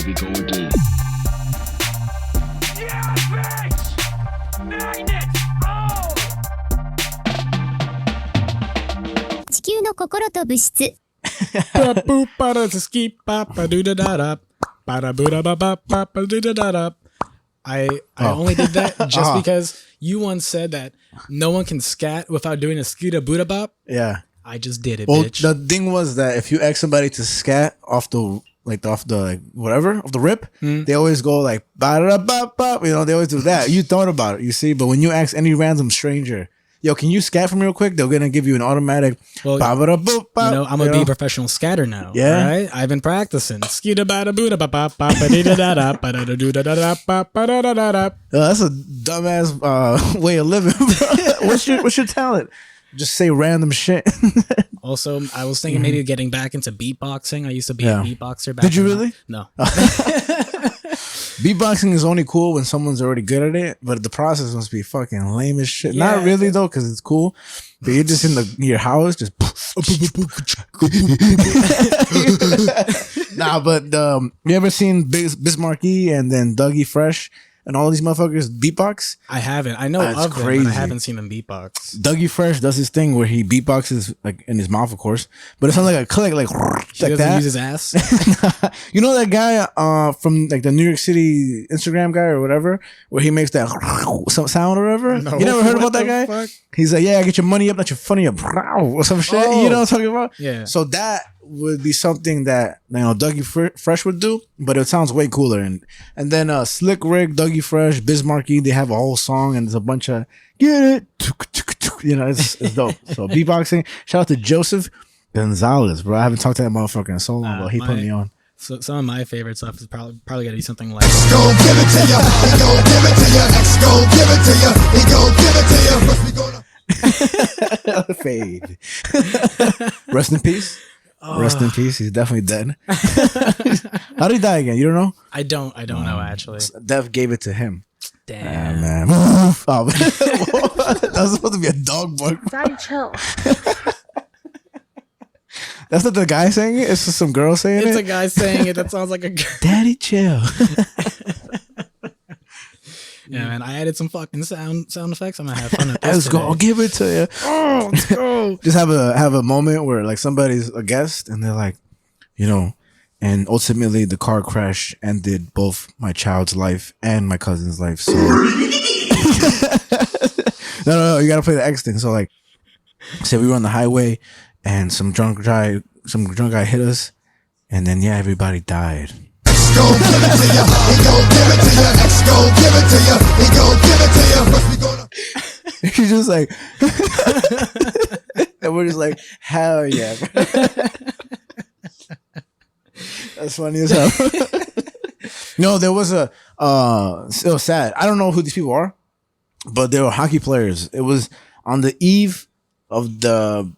we go again. Yes, bitch! Magnet! Oh! 地球の心と物質 I only did that just because you once said that no one can scat without doing a scooter Buddha bop. Yeah. I just did it, Well, bitch. the thing was that if you ask somebody to scat off the rip, they always go like ba-da-da-ba-ba. You know, they always do that. You thought about it, you see. But when you ask any random stranger, yo, can you scat for me real quick? They're gonna give you an automatic. Well, ba-ba-da-boop-bop, you know, I'm gonna be a professional scatter now. Yeah? right? I've been practicing. Scooter bada Buddha bop bop bop ba da da da ba da da da da da ba ba da da da da. That's a dumbass way of living, bro. What's your talent? Just say random shit. Also, I was thinking maybe getting back into beatboxing. I used to be Yeah. a beatboxer back Did you in the- really? No. Beatboxing is only cool when someone's already good at it, but the process must be fucking lame as shit. Yeah. Not really though, because it's cool. But you're just in your house, just nah. But you ever seen Bismarcky and then Dougie Fresh and all these motherfuckers beatbox? I haven't. I know That's of them, crazy. but I haven't seen them beatbox. Dougie Fresh does his thing where he beatboxes like in his mouth, of course, but it sounds like a click, like He like doesn't that. use his ass. You know that guy from like the New York City Instagram guy or whatever, where he makes that some sound or whatever. No. You never heard What about that the guy? fuck? He's like, yeah, get your money up, not your funny up, or some shit. Oh. You know what I'm talking about? Yeah. So that would be something that Dougie Fresh would do, but it sounds way cooler. And then Slick Rick, Dougie Fresh, Bismarcky, they have a whole song and there's a bunch of get it, you know, it's dope. So beatboxing. Shout out to Joseph Gonzalez, bro. I haven't talked to that motherfucker in so long, but he put me on. So some of my favorite stuff is probably gonna be something like Go give it to ya. He gon' give it to ya. X gon' give it to ya. He gon' give it to ya. First we gonna Fade. Rest in peace. Rest in peace. He's definitely dead. How did he die again? You don't know? I don't know actually. Death gave it to him. Damn. Man. Oh, that was supposed to be a dog bark. Daddy chill That's not the guy saying it. It's just some girl saying It's it. a guy saying it that sounds like a girl. Daddy, chill. Yeah, man. I added some fucking sound effects. I'm gonna have fun with this. Let's go. I'll today. give it to you. Oh, let's go. Just have a moment where like somebody's a guest and they're like, you know, and ultimately the car crash ended both my child's life and my cousin's life. So no, you gotta play the X thing. So like, say we were on the highway and some drunk guy hit us, and then yeah, everybody died. X gon' give it to ya. He gon' give it to ya. X gon' give it to ya. He gon' give it to ya. First we gonna She's just like, and we're just like, hell yeah. That's funny as hell. No, there was it was sad. I don't know who these people are, but they were hockey players. It was on the eve of the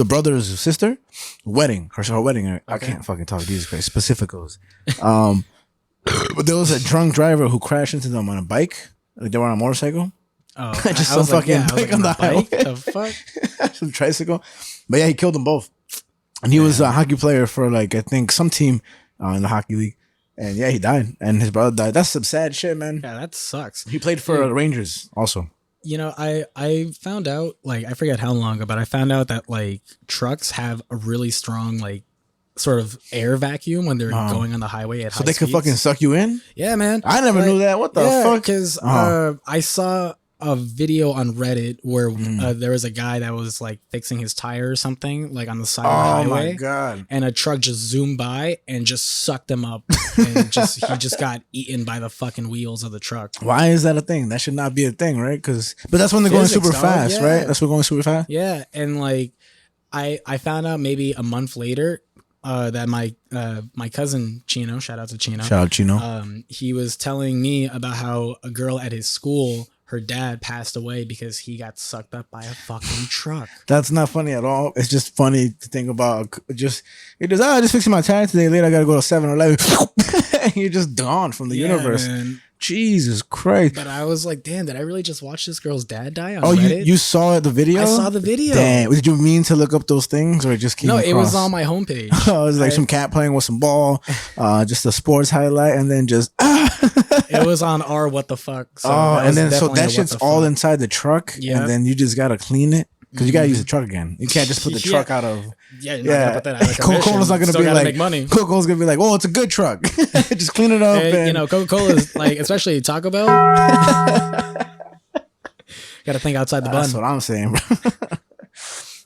brother's sister wedding, her wedding. I can't fucking talk. Jesus Christ, specificals. But there was a drunk driver who crashed into them on a bike. Like they were on a motorcycle. Oh, Just I some was like, fucking yeah, I was bike like, on the bike? highway. The fuck? Some tricycle. But yeah, he killed them both. And he was a hockey player for like, I think some team in the hockey league. And yeah, he died. And his brother died. That's some sad shit, man. Yeah, that sucks. He played for the Rangers also. You know, I found out, like, I forget how long ago, but I found out that like trucks have a really strong like sort of air vacuum when they're going on the highway at high So they could speeds. fucking suck you in? Yeah, man. I never knew that. What the fuck? Because I saw a video on Reddit where there was a guy that was like fixing his tire or something like on the side of the Oh highway. my God. And a truck just zoomed by and just sucked him up, and he just got eaten by the fucking wheels of the truck. Why is that a thing? That should not be a thing, right? But that's when they're going Physics, super dog. fast, Yeah. right? That's when they're going super fast. Yeah, and like I found out maybe a month later that my cousin Chino, shout out to Chino, Shout out, Chino. he was telling me about how a girl at his school, her dad passed away because he got sucked up by a fucking truck. That's not funny at all. It's just funny to think about. Just fixing my tire today. Later, I gotta go to 7-Eleven. You're just gone from the universe. Man. Jesus Christ. But I was like, damn, did I really just watch this girl's dad die on Oh, Reddit? you saw the video? I saw the video. Damn. Did you mean to look up those things or it just came No, across? it was on my homepage. Oh, it was like some cat playing with some ball, just a sports highlight, and then just It was on our what the fuck. So and then so that shit's all inside the truck, Yep. and then you just gotta clean it because you gotta use the truck again. You can't just put the Yeah. truck out of. Yeah, you're not gonna put that out of Coca-Cola's not gonna Still be gotta like make money. Coca-Cola's gonna be like, oh, it's a good truck. Just clean it up. And, You know, Coca-Cola is like, especially Taco Bell. Gotta think outside the that's bun. what I'm saying, bro.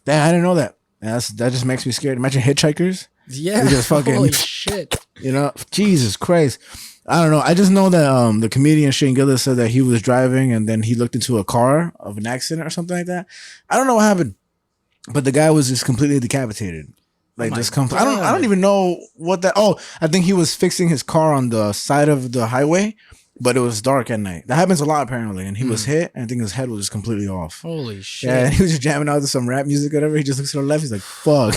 Damn, I didn't know that. That just makes me scared. Imagine hitchhikers. Yeah, We just fucking- holy shit. You know, Jesus Christ. I don't know. I just know that the comedian Shane Gillis said that he was driving and then he looked into a car of an accident or something like that. I don't know what happened, but the guy was just completely decapitated. Like my just I don't even know what that. Oh, I think he was fixing his car on the side of the highway, but it was dark at night. That happens a lot apparently, and he was hit, and I think his head was just completely off. Holy shit. Yeah, and he was just jamming out to some rap music, or whatever. He just looks to the left. He's like, "Fuck."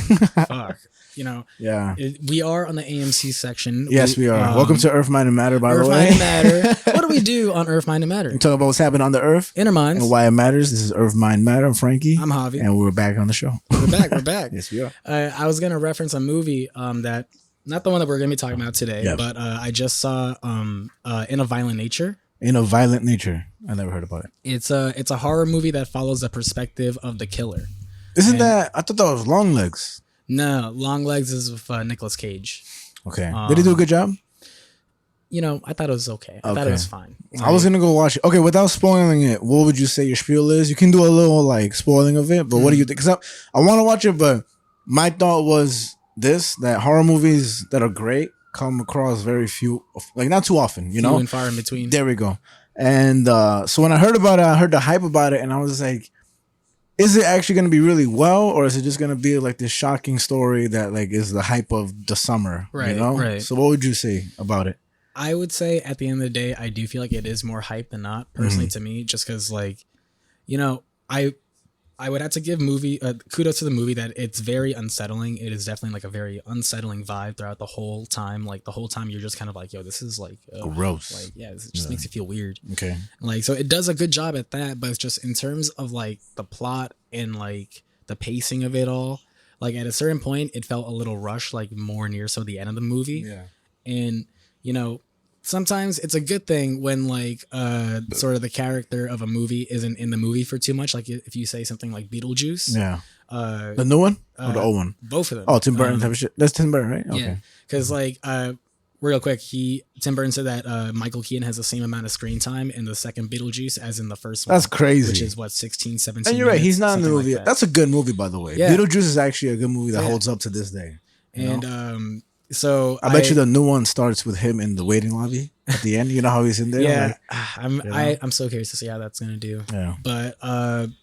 Fuck. You know, Yeah. we are on the A.M.C section. Yes, we are. Welcome to Earth, Mind, and Matter, by Earth, the Mind, way. and Matter. What do we do on Earth, Mind, and Matter? We talk about what's happening on the Earth Inner Minds. and why it matters. This is Earth, Mind, Matter. I'm Frankie. I'm Javi. And we're back on the show. We're back. We're back. Yes, we are. I was gonna reference a movie that not the one that we're gonna be talking about today, Yeah. but I just saw In a Violent Nature. In a Violent Nature. I never heard about it. It's a horror movie that follows the perspective of the killer. Isn't that? I thought that was Long Legs. No, Long Legs is with Nicolas Cage. Okay. Did he do a good job? You know, I thought it was okay. I thought Okay. it was fine. I was gonna go watch it. Okay, without spoiling it, what would you say your spiel is? You can do a little like spoiling of it, but what do you think? Because I want to watch it, but my thought was that horror movies that are great come across very few, like not too often. You know, Few and far in between. there we go. And so when I heard about it, I heard the hype about it, and I was like, is it actually going to be really well, or is it just going to be like this shocking story that like is the hype of the summer? Right, You know? right. So what would you say about it? I would say at the end of the day, I do feel like it is more hype than not, personally to me, just because like, you know, I would have to give kudos to the movie that it's very unsettling. It is definitely like a very unsettling vibe throughout the whole time. Like the whole time you're just kind of like, yo, this is like Gross. Like, yeah, it just makes you feel weird. Okay. Like, so it does a good job at that, but it's just in terms of like the plot and like the pacing of it all, like at a certain point, it felt a little rushed, like more near so the end of the movie. Yeah. And, you know, sometimes it's a good thing when like sort of the character of a movie isn't in the movie for too much. Like if you say something like Beetlejuice, Yeah. The new one or the old one? both of them. Oh, Tim Burton type of shit. That's Tim Burton, right? Okay. Yeah, because like real quick, Tim Burton said that Michael Keaton has the same amount of screen time in the second Beetlejuice as in the first one. That's crazy. Which is what 16, 17 And you're right. He's not in the something like movie. that. That's a good movie, by the way. Yeah. Beetlejuice is actually a good movie that Yeah. holds up to this day. You know? And so I bet you the new one starts with him in the waiting lobby at the end. You know how he's in there? yeah, Like, I'm so curious to see how that's gonna do. yeah. But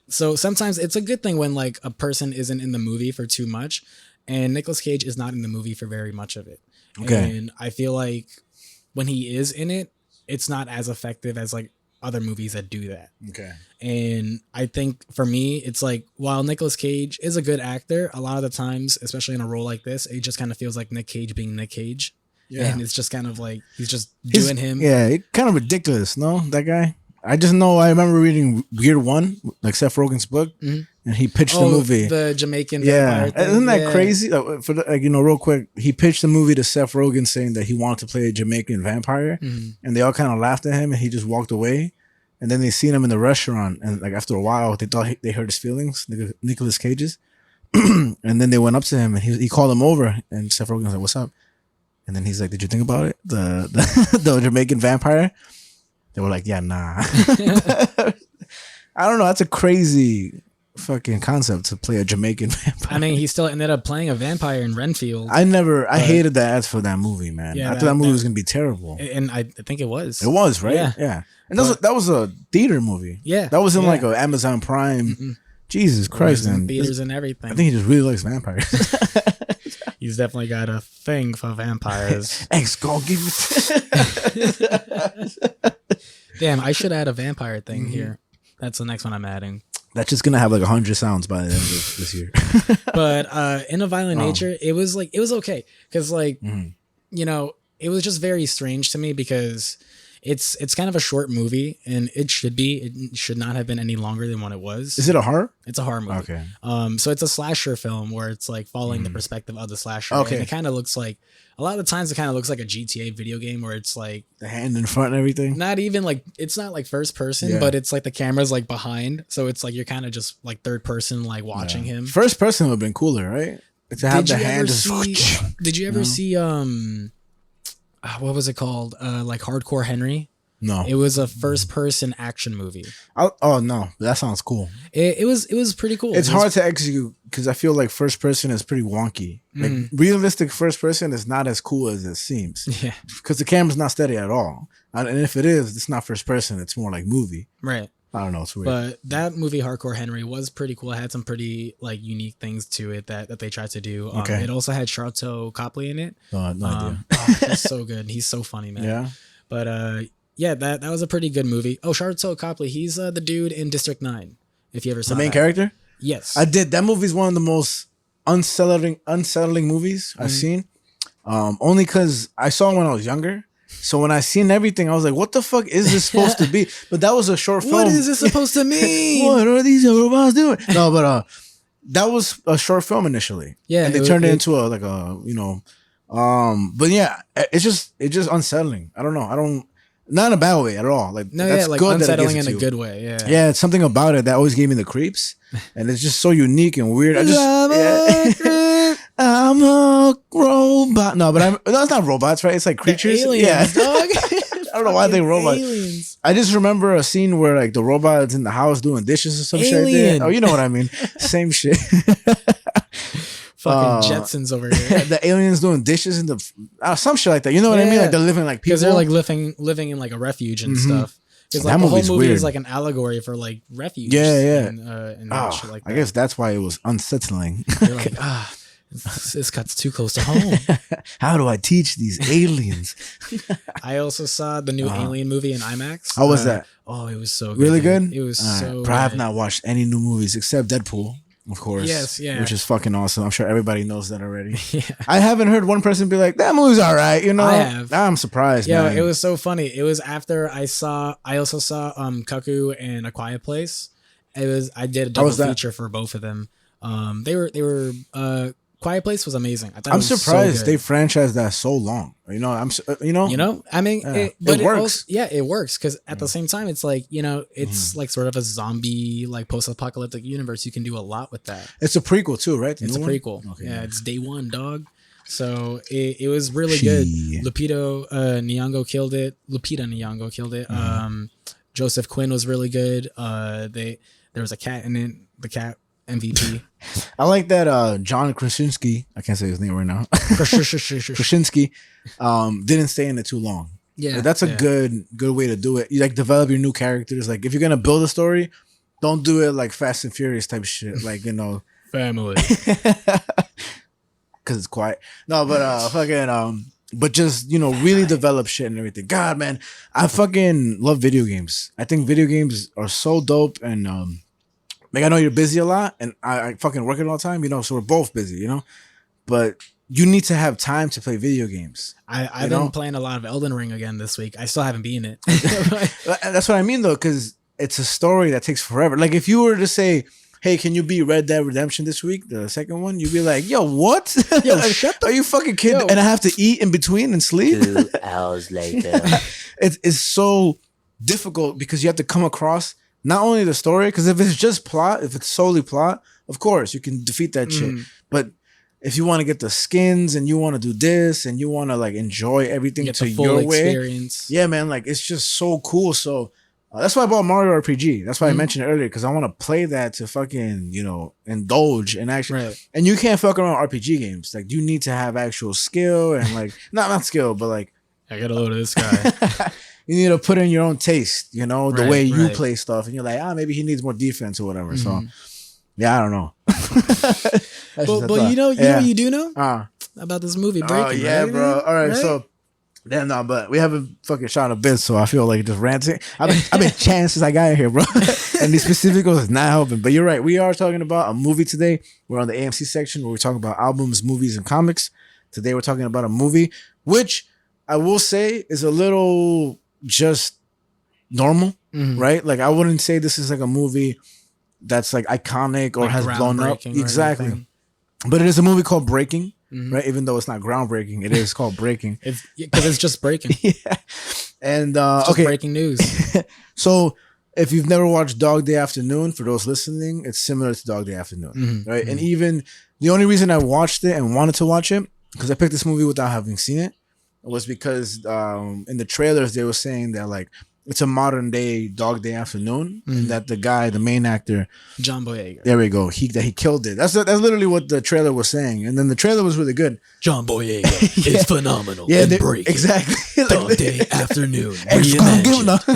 so sometimes it's a good thing when like a person isn't in the movie for too much, and Nicolas Cage is not in the movie for very much of it. Okay. And I feel like when he is in it, it's not as effective as like other movies that do that. Okay. And I think for me, it's like while Nicolas Cage is a good actor, a lot of the times, especially in a role like this, it just kind of feels like Nick Cage being Nick Cage. Yeah. And it's just kind of like he's just doing him. Yeah, it's kind of ridiculous, no? That guy? I just know I remember reading Weird One, like Seth Rogen's book, and he pitched the movie. The Jamaican Yeah, vampire thing. isn't that Yeah. crazy? For the, like, you know, real quick, he pitched the movie to Seth Rogen saying that he wanted to play a Jamaican vampire, and they all kind of laughed at him, and he just walked away. And then they seen him in the restaurant, and like after a while, they thought they hurt his feelings, Nicolas Cage's, and then they went up to him, and he called him over, and Seth Rogen was like, "What's up?" And then he's like, "Did you think about it, the the Jamaican vampire?" They were like, "Yeah, nah." I don't know. That's a crazy fucking concept to play a Jamaican vampire. I mean, he still ended up playing a vampire in Renfield. I hated the ads for that movie, man. Yeah, I thought that movie was gonna be terrible. And I think it was. It was, right? Yeah. And that was a theater movie. Yeah. That was in Yeah. like an Amazon Prime. Jesus Christ, in man. theaters and everything. I think he just really likes vampires. He's definitely got a thing for vampires. X, go give it. Damn, I should add a vampire thing here. That's the next one I'm adding. That's just gonna have like 100 sounds by the end of this year. But in a violent nature, it was okay because like you know, it was just very strange to me because it's kind of a short movie, and it should not have been any longer than what it was. Is it a horror? It's a horror movie. Okay. So it's a slasher film where it's like following the perspective of the slasher. Okay. And it kind of looks like, a lot of the times it kind of looks like a GTA video game where it's like The hand in front and everything. not even like, it's not like first person, Yeah. but it's like the camera's like behind. So it's like you're kind of just like third person, like watching him. First person would have been cooler, right? To have the hand just. Did you ever see what was it called? Like Hardcore Henry? No. It was a first person action movie. Oh no, that sounds cool. It was pretty cool. It's hard to execute because I feel like first person is pretty wonky. Like realistic first person is not as cool as it seems. Yeah. Because the camera's not steady at all. And if it is, it's not first person. It's more like movie. Right. I don't know. It's weird. But that movie, Hardcore Henry, was pretty cool. It had some pretty like unique things to it that they tried to do. Okay. It also had Charlton Copley in it. No idea. He's so good. He's so funny, man. Yeah. But yeah, that was a pretty good movie. Oh, Charlton Copley, he's the dude in District 9. If you ever saw The main that. character? Yes. I did. That movie's one of the most unsettling movies I've seen. Only because I saw it when I was younger. So when I seen everything, I was like, what the fuck is this supposed to be? But that was a short film. What is this supposed to mean? What are these robots doing? No, but that was a short film initially. Yeah, and they turned it into but yeah, it's just unsettling. I don't know. Not in a bad way at all. Like No, that's yeah, like good unsettling that it in a good way. Yeah. Yeah, it's something about it that always gave me the creeps, and it's just so unique and weird. I'm a robot. No, but that's not robots, right? It's like creatures. Aliens, dog. I don't know why they robots. Aliens. I just remember a scene where like the robot is in the house doing dishes or some shit. Alien. Like that. Oh, you know what I mean? Same shit. Fucking Jetsons over here. The aliens doing dishes in the some shit like that. You know what I mean? Yeah. Like they're living like people. Because they're like living in like a refuge and stuff. Because That like the whole movie's movie weird. is like an allegory for like refuge. Yeah. And shit like that. I guess that's why it was unsettling. You're like, this cuts too close to home. How do I teach these aliens? I also saw the new Alien movie in IMAX. How was that? Oh, it was so good. Really dude. good? It was All right. so Bro, I have good. not watched any new movies except Deadpool, of course. Yes, yeah. Which is fucking awesome. I'm sure everybody knows that already. Yeah. I haven't heard one person be like, that movie's all right, you know? I have. I'm surprised, Yeah, man. it was so funny. It was after I also saw Cuckoo and A Quiet Place. I did a double was that? feature for both of them. They were Quiet Place was amazing. I thought I'm it was surprised so they good. franchised that so long. You know, I mean, Yeah. it It works. Also, it works because at the same time, it's like it's like sort of a zombie like post-apocalyptic universe. You can do a lot with that. It's a prequel too, right? The It's a new one? prequel. Okay. Yeah, it's day one, dog. So it was really good. Shit. Lupita Nyong'o killed it. Joseph Quinn was really good. There was a cat in it. The cat MVP. I like that John Krasinski, I can't say his name right now. Krasinski didn't stay in it too long. Yeah, Like, that's a good way to do it. You like develop your new characters. Like if you're gonna build a story, don't do it like Fast and Furious type shit. Like family. because it's quiet. No, but but just really develop shit and everything. God, man, I fucking love video games. I think video games are so dope. And like I know you're busy a lot, and I fucking work it all the time. So we're both busy. But you need to have time to play video games. I've been playing a lot of Elden Ring again this week. I still haven't beaten it. That's what I mean though, because it's a story that takes forever. Like if you were to say, hey, can you beat Red Dead Redemption this week, the second one? You'd be like, yo, what? Yo, Like, shut the- are you fucking kidding? Yo. And I have to eat in between and sleep? 2 hours later. It's so difficult because you have to come across not only the story, because if it's just plot, if it's solely plot, of course, you can defeat that shit. But if you want to get the skins and you want to do this and you want to like enjoy everything Get to the full your way, experience. yeah, man, like it's just so cool. So that's why I bought Mario RPG. That's why I mentioned it earlier, because I want to play that to fucking indulge and actually. Right. And you can't fuck around with RPG games. Like you need to have actual skill and like not skill, but like I got a load of this guy. you need to put in your own taste. The Right, way you right. play stuff, and you're like, maybe he needs more defense or whatever. So yeah, I don't know. but you know what you do know about this movie Breaking. Oh yeah, right? bro. All right, Right? so then no, but we haven't fucking shot a bit, so I feel like just ranting. I've been chatting since I got in here, bro. And these specificals is not helping. But you're right. We are talking about a movie today. We're on the A.M.C section where we're talking about albums, movies, and comics. Today we're talking about a movie, which I will say is a little just normal, right? Like I wouldn't say this is like a movie that's like iconic or Like has blown up. groundbreaking or Exactly. anything. But it is a movie called Breaking, right? Even though it's not groundbreaking, it is called Breaking. It's because it's just breaking. Yeah. And Just okay, breaking news. so if you've never watched Dog Day Afternoon, for those listening, it's similar to Dog Day Afternoon, right? And even the only reason I watched it and wanted to watch it, because I picked this movie without having seen it, was because in the trailers they were saying that like it's a modern day Dog Day Afternoon, and that the guy, the main actor, John Boyega. there we go, he killed it. That's literally what the trailer was saying, and then the trailer was really good. John Boyega is phenomenal. Yeah, in they- breaking. exactly. Dog Day Afternoon. X gon' give it- no. X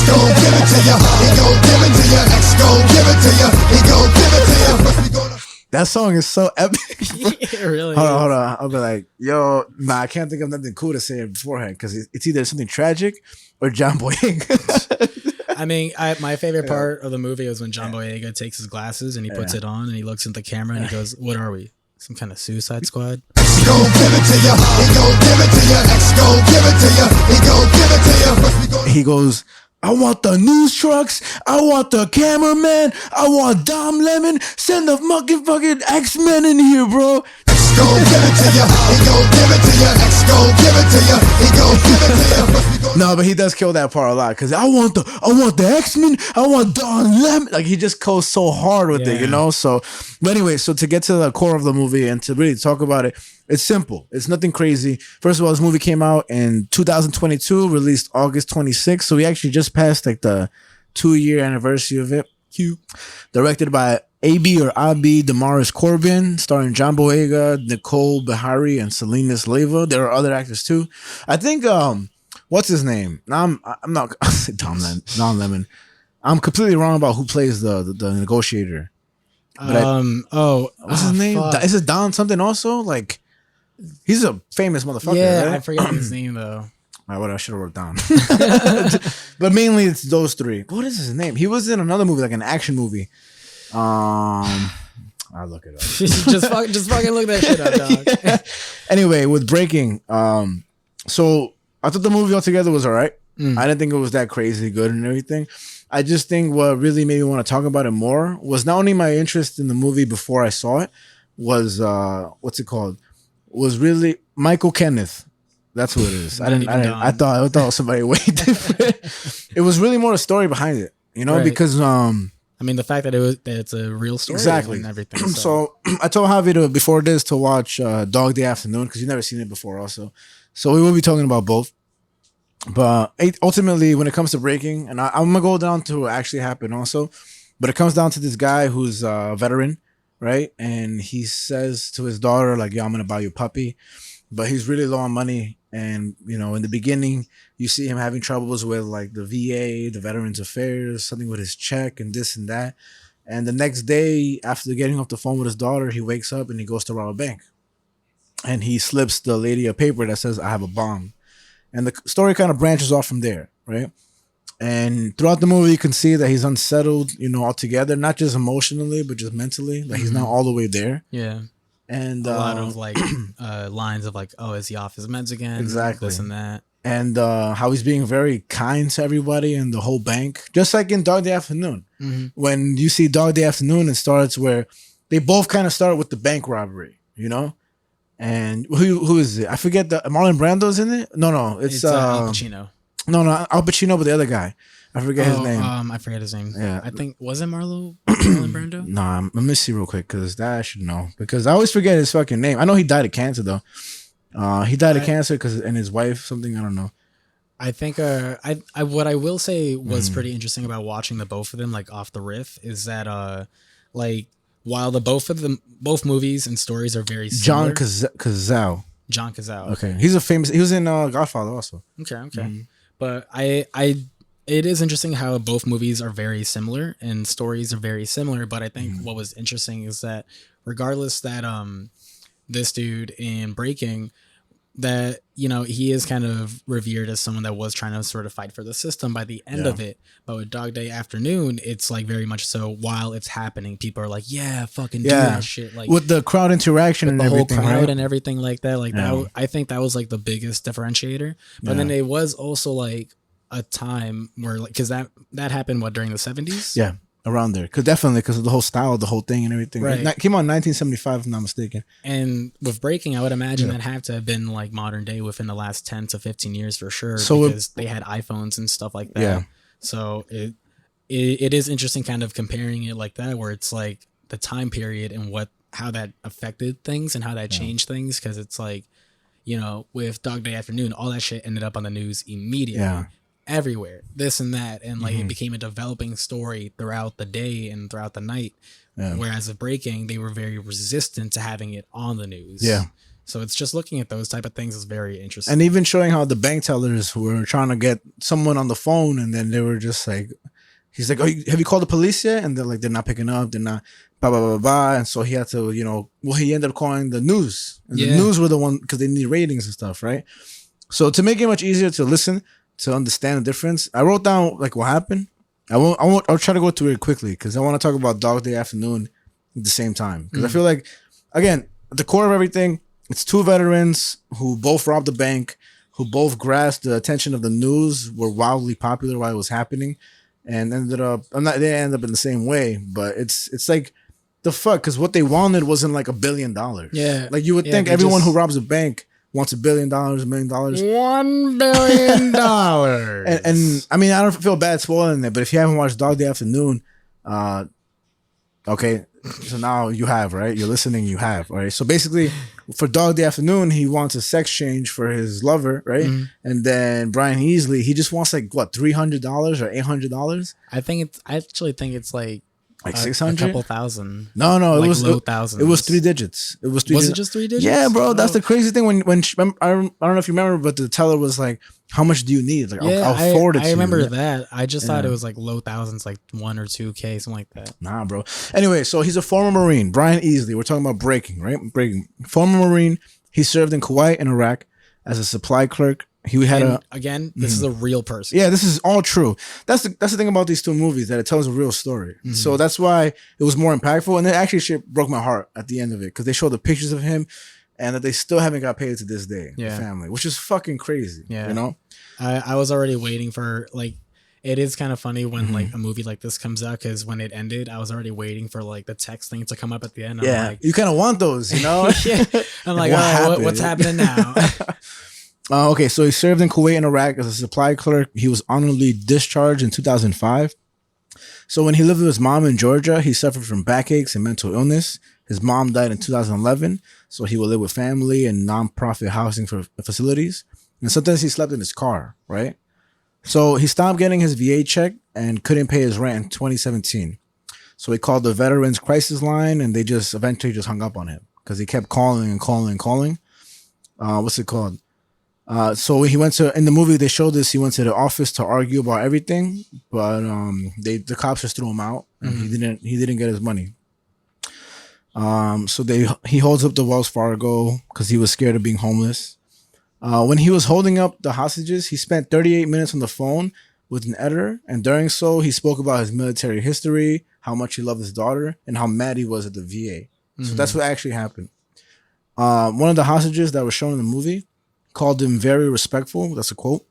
gon' give it to ya. He gon' give it to ya. X gon' give it to ya. He gon' give it to ya. First we gonna. That song is so epic. It really Hold is. on. I'll be like, yo, nah, I can't think of nothing cool to say beforehand because it's either something tragic or John Boyega. I mean, my favorite part of the movie was when John Boyega takes his glasses and he puts it on and he looks at the camera and he goes, "What are we? Some kind of Suicide Squad?" X gon' give it to ya. He gon' give it to ya. X gon' give it to ya. He gon' give it to ya. First we gonna. He goes, I want the news trucks. I want the cameraman. I want Dom Lemon. Send the fucking X-Men in here, bro. X gon' give it to ya. He gon' give it to ya. X gon' give it to ya. He gon' give it to ya. First we gonna. No, but he does kill that part a lot because I want the X-Men. I want Don Lemon. Like he just goes so hard with it, you Yeah. know. So, but anyway, so to get to the core of the movie and to really talk about it, it's simple. It's nothing crazy. First of all, this movie came out in 2022, released August 26th. So we actually just passed like the 2-year anniversary of it. Directed by A.B. or A.B. Damaris Corbin, starring John Boyega, Nicole Behari, and Salinas Leyva. There are other actors too. I think what's his name? I'm not Don Lemon. I'm completely wrong about who plays the negotiator. What's his name? fuck. Is it Don something also? Like he's a famous motherfucker. Yeah, right? I forget his name though. All right, what I should have wrote down. But mainly it's those three. What is his name? He was in another movie, like an action movie. I'll look it up. just fucking look that shit up, dog. Anyway, with Breaking, so I thought the movie altogether was all right. I didn't think it was that crazy good and everything. I just think what really made me want to talk about it more was not only my interest in the movie before I saw it, was what's it called? Was really Michael Kenneth. That's who it is. I thought it was somebody way different. It was really more a story behind it, you know, Right. because I mean, the fact that it's a real story exactly and everything. So I told Javi before this to watch Dog Day Afternoon because you've never seen it before also. So we will be talking about both. But ultimately, when it comes to Breaking, and I'm gonna go down to what actually happened also, but it comes down to this guy who's a veteran, right? And he says to his daughter, like, "Yo, I'm gonna buy you a puppy," but he's really low on money. And you know, in the beginning, you see him having troubles with like the VA, the Veterans Affairs, something with his check and this and that. And the next day, after getting off the phone with his daughter, he wakes up and he goes to rob a bank, and he slips the lady a paper that says, "I have a bomb." And the story kind of branches off from there, right? And throughout the movie, you can see that he's unsettled, you know, altogether, not just emotionally, but just mentally. Like he's not all the way there. yeah, And a lot of like lines of like, "Oh, is he off his meds again?" Exactly. This and that. And how he's being very kind to everybody and the whole bank, just like in Dog Day Afternoon. When you see Dog Day Afternoon, it starts where they both kind of start with the bank robbery, you know. And who is it? I forget. Marlon Brando's in it. No, it's Al Pacino. No, Al Pacino, but the other guy. I forget his name. I forget his name. Yeah. I think was it Marlon Brando? Nah, let me see real quick because that I should know because I always forget his fucking name. I know he died of cancer though. He died of cancer and his wife something, I don't know. I think I what I will say was pretty interesting about watching the both of them like off the riff is that like while both movies and stories are very similar. John Cazale. Okay. He was in Godfather also. Okay. But it is interesting how both movies are very similar and stories are very similar. But I think what was interesting is that regardless that this dude in Breaking, that, you know, he is kind of revered as someone that was trying to sort of fight for the system by the end of it. But with Dog Day Afternoon, it's like very much so while it's happening, people are like, yeah, fucking do that shit. Like with the crowd interaction and the whole everything, crowd right? and everything like that. Like that, I think that was like the biggest differentiator. But then it was also like a time where, like, because that happened during the 70s. Yeah, around there. Because of the whole style, the whole thing and everything. Right. It came out in 1975, if I'm not mistaken. And with breaking, I would imagine that had to have been like modern day within the last 10 to 15 years for sure. So because they had iPhones and stuff like that. Yeah. So it is interesting kind of comparing it like that, where it's like the time period and how that affected things and how that changed things. Because it's like, you know, with Dog Day Afternoon, all that shit ended up on the news immediately. Yeah. Everywhere, this and that, and like it became a developing story throughout the day and throughout the night. Whereas of breaking, they were very resistant to having it on the news. Yeah. So it's just looking at those type of things is very interesting. And even showing how the bank tellers were trying to get someone on the phone, and then they were just like, he's like, "Oh, have you called the police yet?" And they're like, "They're not picking up. They're not." Blah blah blah blah. And so he had to, you know, he ended up calling the news. And the news were the one because they need ratings and stuff, right? So to make it much easier to listen, to understand the difference, I wrote down like what happened. I'll try to go through it quickly because I want to talk about Dog Day Afternoon at the same time. Because I feel like, again, at the core of everything, it's two veterans who both robbed the bank, who both grasped the attention of the news, were wildly popular while it was happening, and ended up, they ended up in the same way, but it's like, the fuck, because what they wanted wasn't like $1 billion. Yeah. Like you would think everyone who robs a bank wants $1 billion, $1 million. $1 billion. and I mean, I don't feel bad spoiling it, but if you haven't watched Dog Day Afternoon, okay, so now you have, right? You're listening, you have, right? So basically, for Dog Day Afternoon, he wants a sex change for his lover, right? And then Brian Easley, he just wants like what, $300 or $800? I actually think it's like 600, a couple thousand. No, like it was low thousands. It was 3 digits. It was 3 Was digits. it just 3 digits? Yeah, bro. That's the crazy thing. When I don't know if you remember, but the teller was like, "How much do you need?" Like, I'll forward it to you. I remember that. I just thought it was like low thousands, like 1 or 2K, something like that. Nah, bro. Anyway, so he's a former Marine, Brian Easley. We're talking about breaking, right? Breaking. Former Marine. He served in Kuwait and Iraq as a supply clerk. He had this is a real person. Yeah, this is all true. That's the thing about these two movies, that it tells a real story. So that's why it was more impactful. And it actually shit broke my heart at the end of it, because they showed the pictures of him and that they still haven't got paid to this day. The family, which is fucking crazy. Yeah, you know. I was already waiting for, like, it is kind of funny when like a movie like this comes out, because when it ended, I was already waiting for like the text thing to come up at the end. Yeah, I'm like, you kind of want those, you know. I'm like, what's happening now? Okay, so he served in Kuwait and Iraq as a supply clerk. He was honorably discharged in 2005. So when he lived with his mom in Georgia, he suffered from backaches and mental illness. His mom died in 2011, so he would live with family and nonprofit housing for facilities. And sometimes he slept in his car, right? So he stopped getting his VA check and couldn't pay his rent in 2017. So he called the Veterans Crisis Line, and they just eventually just hung up on him because he kept calling and calling and calling. What's it called? So he went to, in the movie they showed this, he went to the office to argue about everything, but the cops just threw him out, and he didn't get his money. So he holds up the Wells Fargo because he was scared of being homeless. When he was holding up the hostages, he spent 38 minutes on the phone with an editor, and during so he spoke about his military history, how much he loved his daughter, and how mad he was at the VA. So that's what actually happened. One of the hostages that was shown in the movie called him very respectful. That's a quote.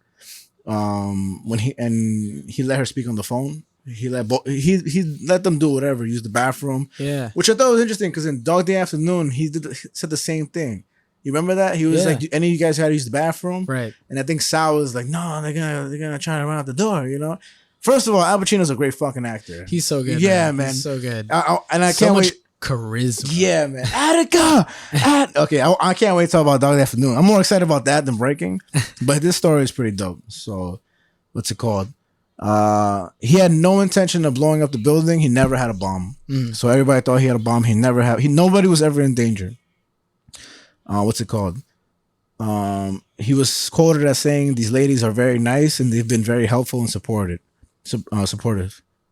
When he let her speak on the phone. He let them do whatever, use the bathroom. Yeah, which I thought was interesting because in Dog Day Afternoon he said the same thing. You remember that? He was like, "Any of you guys had to use the bathroom?" Right. And I think Sal was like, "No, they're gonna try to run out the door." You know. First of all, Al Pacino's a great fucking actor. He's so good. Yeah, man. He's so good. And I can't wait. Charisma. Yeah, man. Attica. Okay, I can't wait to talk about Dog Day Afternoon. I'm more excited about that than Breaking, but this story is pretty dope. So, what's it called? He had no intention of blowing up the building. He never had a bomb. So everybody thought he had a bomb. He never had. Nobody was ever in danger. What's it called? He was quoted as saying, "These ladies are very nice and they've been very helpful and supportive."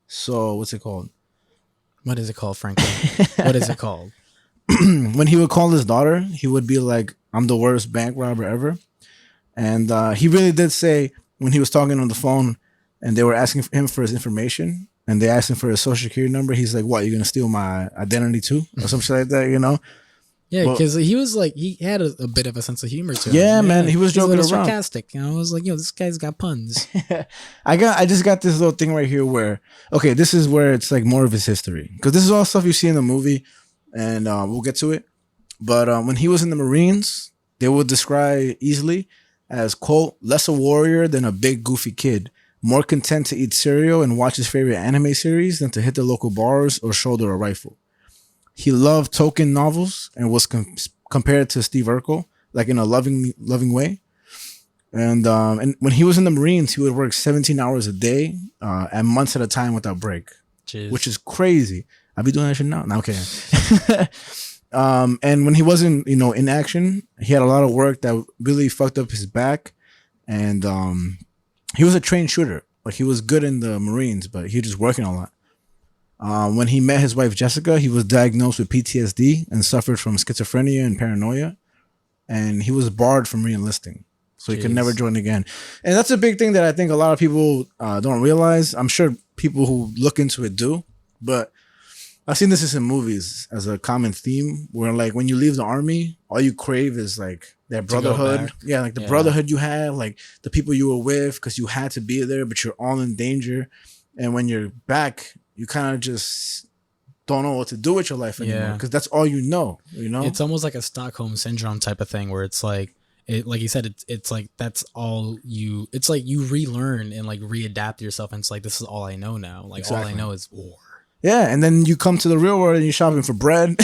So, what's it called? What is it called, Franklin? What is it called? When he would call his daughter, he would be like, I'm the worst bank robber ever. And he really did say when he was talking on the phone and they were asking him for his information and they asked him for his social security number, he's like, what, you're going to steal my identity too? Or something like that, you know? Yeah, Well- because he was like, he had a bit of a sense of humor to him. Yeah, man, he was He's a joking little around. sarcastic. You know, I was like, this guy's got puns. I just got this little thing right here where, okay, this is where it's like more of his history. Because this is all stuff you see in the movie and we'll get to it. But when he was in the Marines, they would describe easily as, quote, less a warrior than a big goofy kid, more content to eat cereal and watch his favorite anime series than to hit the local bars or shoulder a rifle. He loved Tolkien novels and was compared to Steve Urkel, like in a loving way. And when he was in the Marines, he would work 17 hours a day and months at a time without break, Jeez. which is crazy. I'll be doing that shit now. No, okay. And when he wasn't, in action, he had a lot of work that really fucked up his back. And he was a trained shooter. Like he was good in the Marines, but he was just working a lot. When he met his wife Jessica, he was diagnosed with PTSD and suffered from schizophrenia and paranoia. And he was barred from re-enlisting. So he could never join again. And that's a big thing that I think a lot of people don't realize. I'm sure people who look into it do. But I've seen this in movies as a common theme where like when you leave the army, all you crave is like that brotherhood. Yeah, like the brotherhood you had, like the people you were with because you had to be there, but you're all in danger. And when you're back, you kind of just don't know what to do with your life anymore because that's all you know. It's almost like a Stockholm syndrome type of thing where it's like, like you said, it's like that's all you. It's like you relearn and like readapt yourself, and it's like this is all I know now. Like all I know is war. Yeah, and then you come to the real world and you're shopping for bread,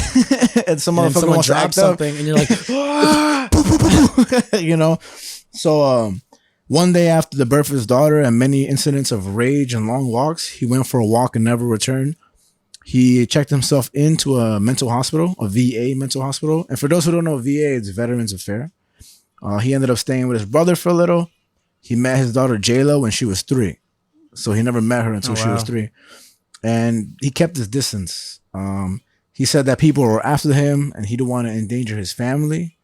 and someone wants to act up, something, and you're like, So one day after the birth of his daughter and many incidents of rage and long walks, he went for a walk and never returned. He checked himself into a mental hospital, a VA mental hospital. And for those who don't know, VA is Veterans Affairs. He ended up staying with his brother for a little. He met his daughter Jayla when she was 3. So he never met her until she was 3. And he kept his distance. He said that people were after him and he didn't want to endanger his family.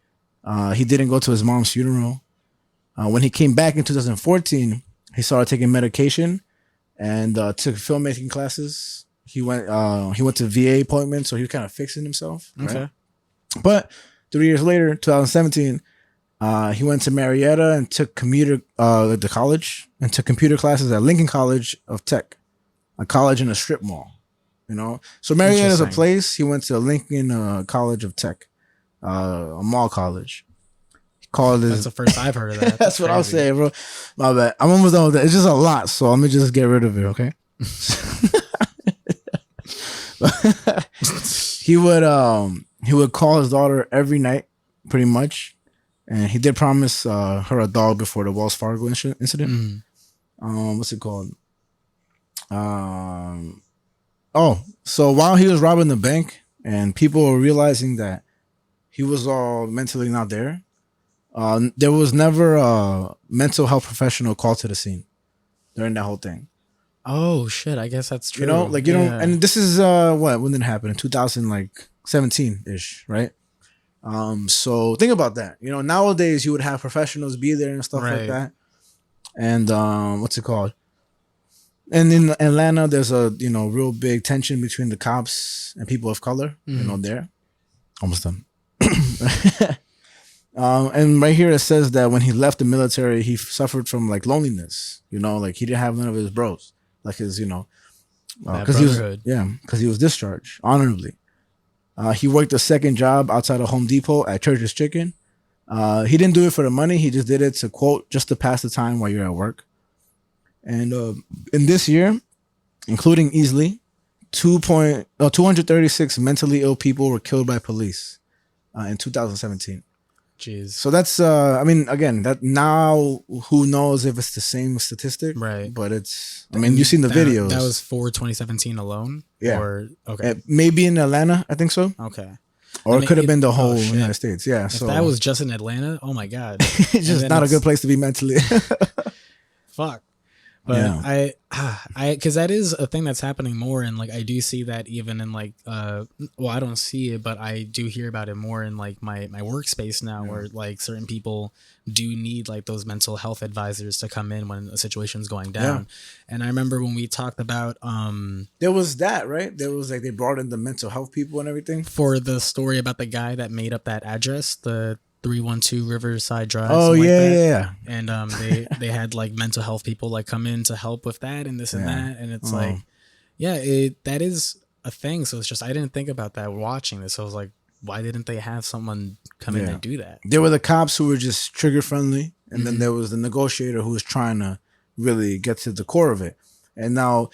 He didn't go to his mom's funeral. When he came back in 2014, he started taking medication and took filmmaking classes. He went to VA appointments, so he was kind of fixing himself. okay, Right? But 3 years later, 2017, he went to Marietta and took computer classes at Lincoln College of Tech, a college in a strip mall. So Marietta is a place. He went to Lincoln College of Tech, a mall college. that's the first I've heard of that. That's what I'll say, bro. My bad. I'm almost done with that. It's just a lot, so let me just get rid of it, okay? He would call his daughter every night, pretty much, and he did promise her a dog before the Wells Fargo incident. What's it called? So while he was robbing the bank, and people were realizing that he was all mentally not there. There was never a mental health professional called to the scene during that whole thing. Oh shit! I guess that's true. And this is when did it happen? In 2017 ish, right? So think about that. Nowadays you would have professionals be there and stuff like that. And what's it called? And in Atlanta, there's a real big tension between the cops and people of color. There, almost done. And right here it says that when he left the military, he suffered from like loneliness. Like he didn't have none of his bros, like his because he was discharged honorably. He worked a second job outside of Home Depot at Church's Chicken. He didn't do it for the money. He just did it to, quote, just to pass the time while you're at work. And in this year, including easily, 236 mentally ill people were killed by police in 2017. Jeez. So that's, again, that now who knows if it's the same statistic, right? But it's, you've seen the videos. That was for 2017 alone? Yeah. Or, okay. Maybe in Atlanta, I think so. Okay. Or it could have been the whole United States. Yeah. If that was just in Atlanta, oh my God. It's just not a good place to be mentally. Fuck. But Yeah. because that is a thing that's happening more, and like I do see that even in like well, I don't see it, but I do hear about it more in like my workspace now, where like certain people do need like those mental health advisors to come in when a situation's going down. And I remember when we talked about There was that, right? There was like they brought in the mental health people and everything. for the story about the guy that made up that address, the 312 Riverside Drive. Oh something like yeah, that. yeah. And they had like mental health people like come in to help with that and this and that, and it's like, yeah, that is a thing. So it's just I didn't think about that watching this. So I was like, why didn't they have someone come in and do that? There were the cops who were just trigger friendly, and then there was the negotiator who was trying to really get to the core of it. And now,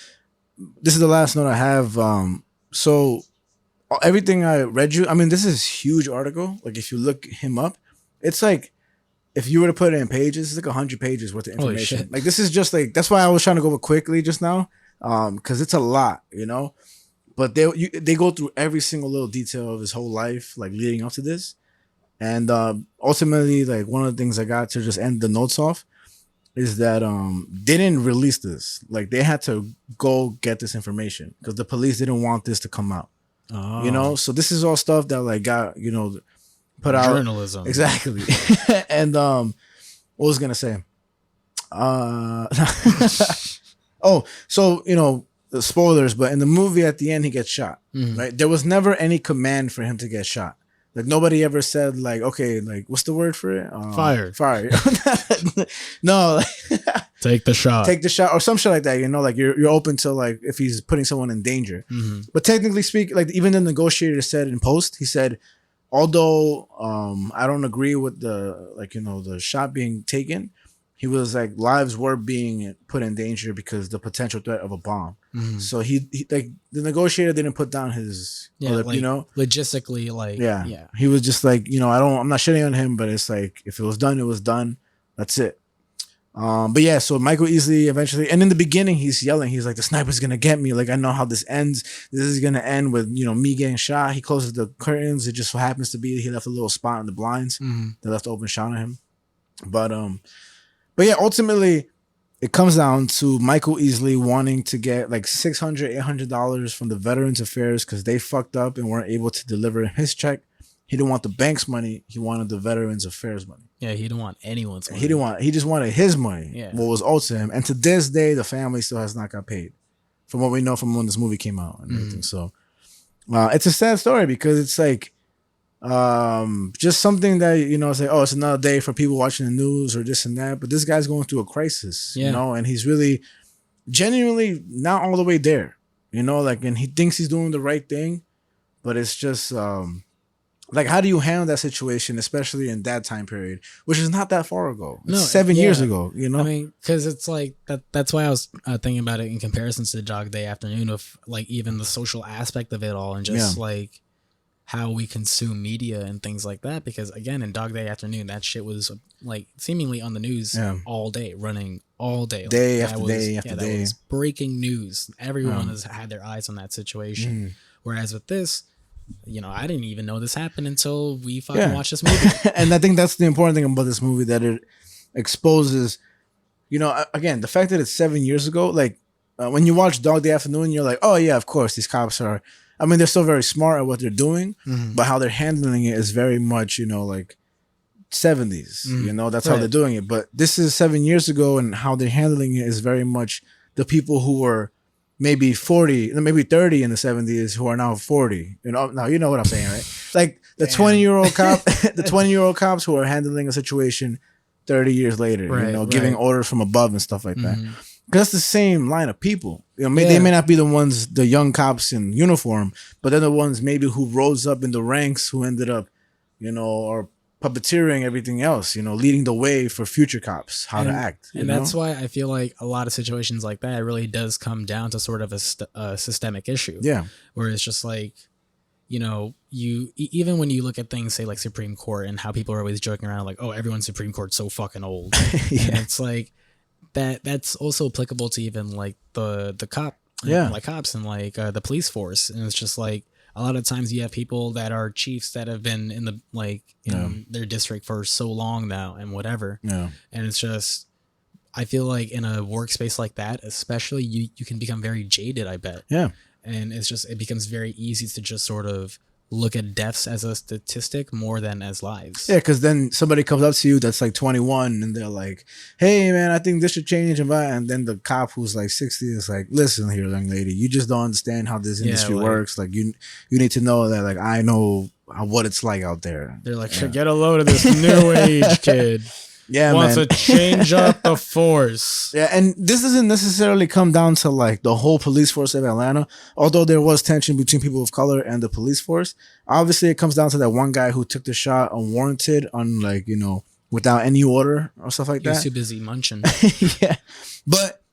this is the last note I have. So everything I read you, I mean, this is a huge article. Like if you look him up, it's like if you were to put it in pages, it's like 100 pages worth of information. Shit. Like this is just like that's why I was trying to go over quickly just now, because it's a lot, you know. But they go through every single little detail of his whole life, like leading up to this, and ultimately, like one of the things I got to just end the notes off is that they didn't release this. Like they had to go get this information because the police didn't want this to come out. Oh, You know, so this is all stuff that like got put out journalism. exactly. And what was I gonna say? Oh, so the spoilers, but in the movie at the end he gets shot. Right? There was never any command for him to get shot. Like nobody ever said like, okay, like what's the word for it? Fire. No, Take the shot. take the shot or some shit like that. Like you're open to like if he's putting someone in danger. But technically speaking, like even the negotiator said in post, he said, although I don't agree with the shot being taken, he was like lives were being put in danger because the potential threat of a bomb. So he like the negotiator didn't put down his logistically, like yeah. He was just like, I'm not shitting on him, but it's like if it was done, it was done. That's it. But yeah, so Michael Easley eventually, and in the beginning, he's yelling. He's like, "The sniper's gonna get me. Like I know how this ends. This is gonna end with me getting shot." He closes the curtains. It just so happens to be he left a little spot in the blinds. They left open shot on him. But yeah, ultimately, it comes down to Michael Easley wanting to get like $600, $800 from the Veterans Affairs because they fucked up and weren't able to deliver his check. He didn't want the bank's money. He wanted the Veterans Affairs money. Yeah, he didn't want anyone's money. He just wanted his money. Yeah. What was owed to him. And to this day, the family still has not got paid. From what we know from when this movie came out and everything. So it's a sad story because it's like just something that, it's like, oh, it's another day for people watching the news or this and that. But this guy's going through a crisis, and he's really genuinely not all the way there, and he thinks he's doing the right thing, but it's just, like, how do you handle that situation, especially in that time period, which is not that far ago? It's 7 years ago, I mean, because it's like that's why I was thinking about it in comparison to Dog Day Afternoon, of like even the social aspect of it all and just like how we consume media and things like that. Because again, in Dog Day Afternoon, that shit was like seemingly on the news all day, running all day. Day like, after day after day. That was breaking news. Everyone has had their eyes on that situation. Whereas with this, I didn't even know this happened until we fucking watched this movie. And I think that's the important thing about this movie, that it exposes, again, the fact that it's 7 years ago, like when you watch Dog Day Afternoon, you're like, oh yeah, of course, these cops are, they're still very smart at what they're doing, but how they're handling it is very much, like 70s, that's how they're doing it. But this is 7 years ago, and how they're handling it is very much the people who were maybe 40, maybe 30 in the 70s who are now 40. Now you know what I'm saying, right? Like the 20-year-old cop, the 20-year-old cops who are handling a situation 30 years later, giving orders from above and stuff like that. Because that's the same line of people. They may not be the young cops in uniform, but they're the ones maybe who rose up in the ranks, who ended up, or puppeteering everything else, leading the way for future cops, how to act. And that's why I feel like a lot of situations like that, it really does come down to sort of a systemic issue. Yeah. Where it's just like, even when you look at things, say like Supreme Court, and how people are always joking around like, oh, everyone's Supreme Court's so fucking old. And it's like, that's also applicable to even like the cop, like cops and like the police force. And it's just like, a lot of times you have people that are chiefs that have been in the in their district for so long now and whatever. Yeah. And it's just, I feel like in a workspace like that, especially, you can become very jaded, I bet. Yeah. And it becomes very easy to just sort of look at deaths as a statistic more than as lives. Yeah, because then somebody comes up to you that's like 21 and they're like, hey, man, I think this should change. And then the cop who's like 60 is like, listen here, young lady, you just don't understand how this industry works. Like, you need to know that, like, I know what it's like out there. They're like, get a load of this new age kid. Yeah, wants man. to change up the force. Yeah, and this doesn't necessarily come down to like the whole police force of Atlanta, although there was tension between people of color and the police force. Obviously, it comes down to that one guy who took the shot unwarranted, on like, without any order or stuff like He was that. too busy munching. Yeah, but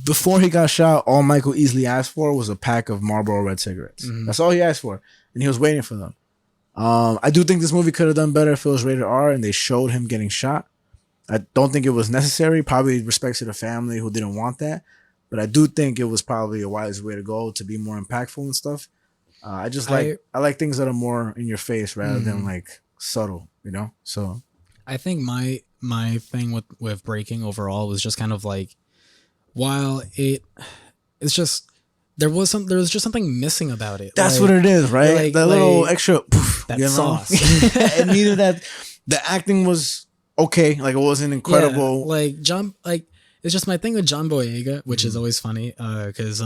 before he got shot, all Michael Easley asked for was a pack of Marlboro Red cigarettes. Mm-hmm. That's all he asked for, and he was waiting for them. I do think this movie could have done better if it was rated R and they showed him getting shot. I don't think it was necessary, probably respect to the family who didn't want that. But I do think it was probably a wise way to go to be more impactful and stuff. I like things that are more in your face rather than like subtle, So I think my thing with Breaking overall was just kind of like, while it's just, there was just something missing about it. that's what it is, right? like- The little like extra poof, that sauce. And neither that the acting was okay, like it wasn't incredible. Yeah, it's just my thing with John Boyega, which is always funny because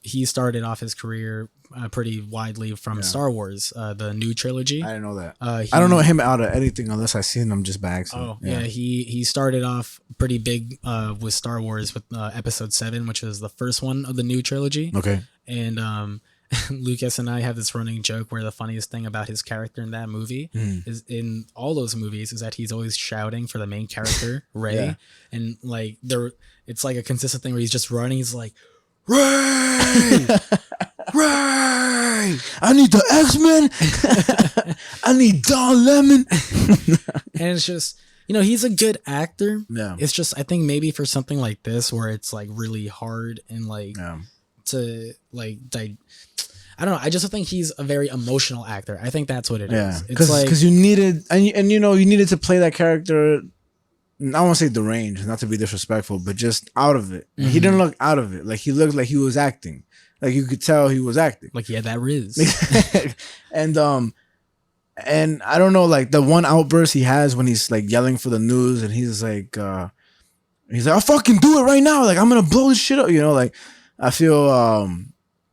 he started off his career pretty widely from Star Wars, the new trilogy. I didn't know that. I I don't know him out of anything unless I seen him just by accident. Oh yeah, he started off pretty big with Star Wars with Episode 7, which was the first one of the new trilogy. Okay. And Lucas and I have this running joke where the funniest thing about his character in that movie is, in all those movies, is that he's always shouting for the main character, Ray. Yeah. And like it's like a consistent thing where he's just running. He's like, Ray, Ray, I need the X-Men. I need Don Lemon. and it's just, he's a good actor. Yeah. It's just, I think maybe for something like this where it's like really hard and like to like I don't know. I just think he's a very emotional actor. I think that's what it is. Yeah, It's like, because you needed you needed to play that character. I don't want to say deranged, not to be disrespectful, but just out of it. He didn't look out of it. Like, he looked like he was acting. Like, you could tell he was acting. like, yeah, that Riz. And I don't know, like the one outburst he has when he's like yelling for the news, and he's like, I'll fucking do it right now. Like, I'm gonna blow this shit up. Like, I feel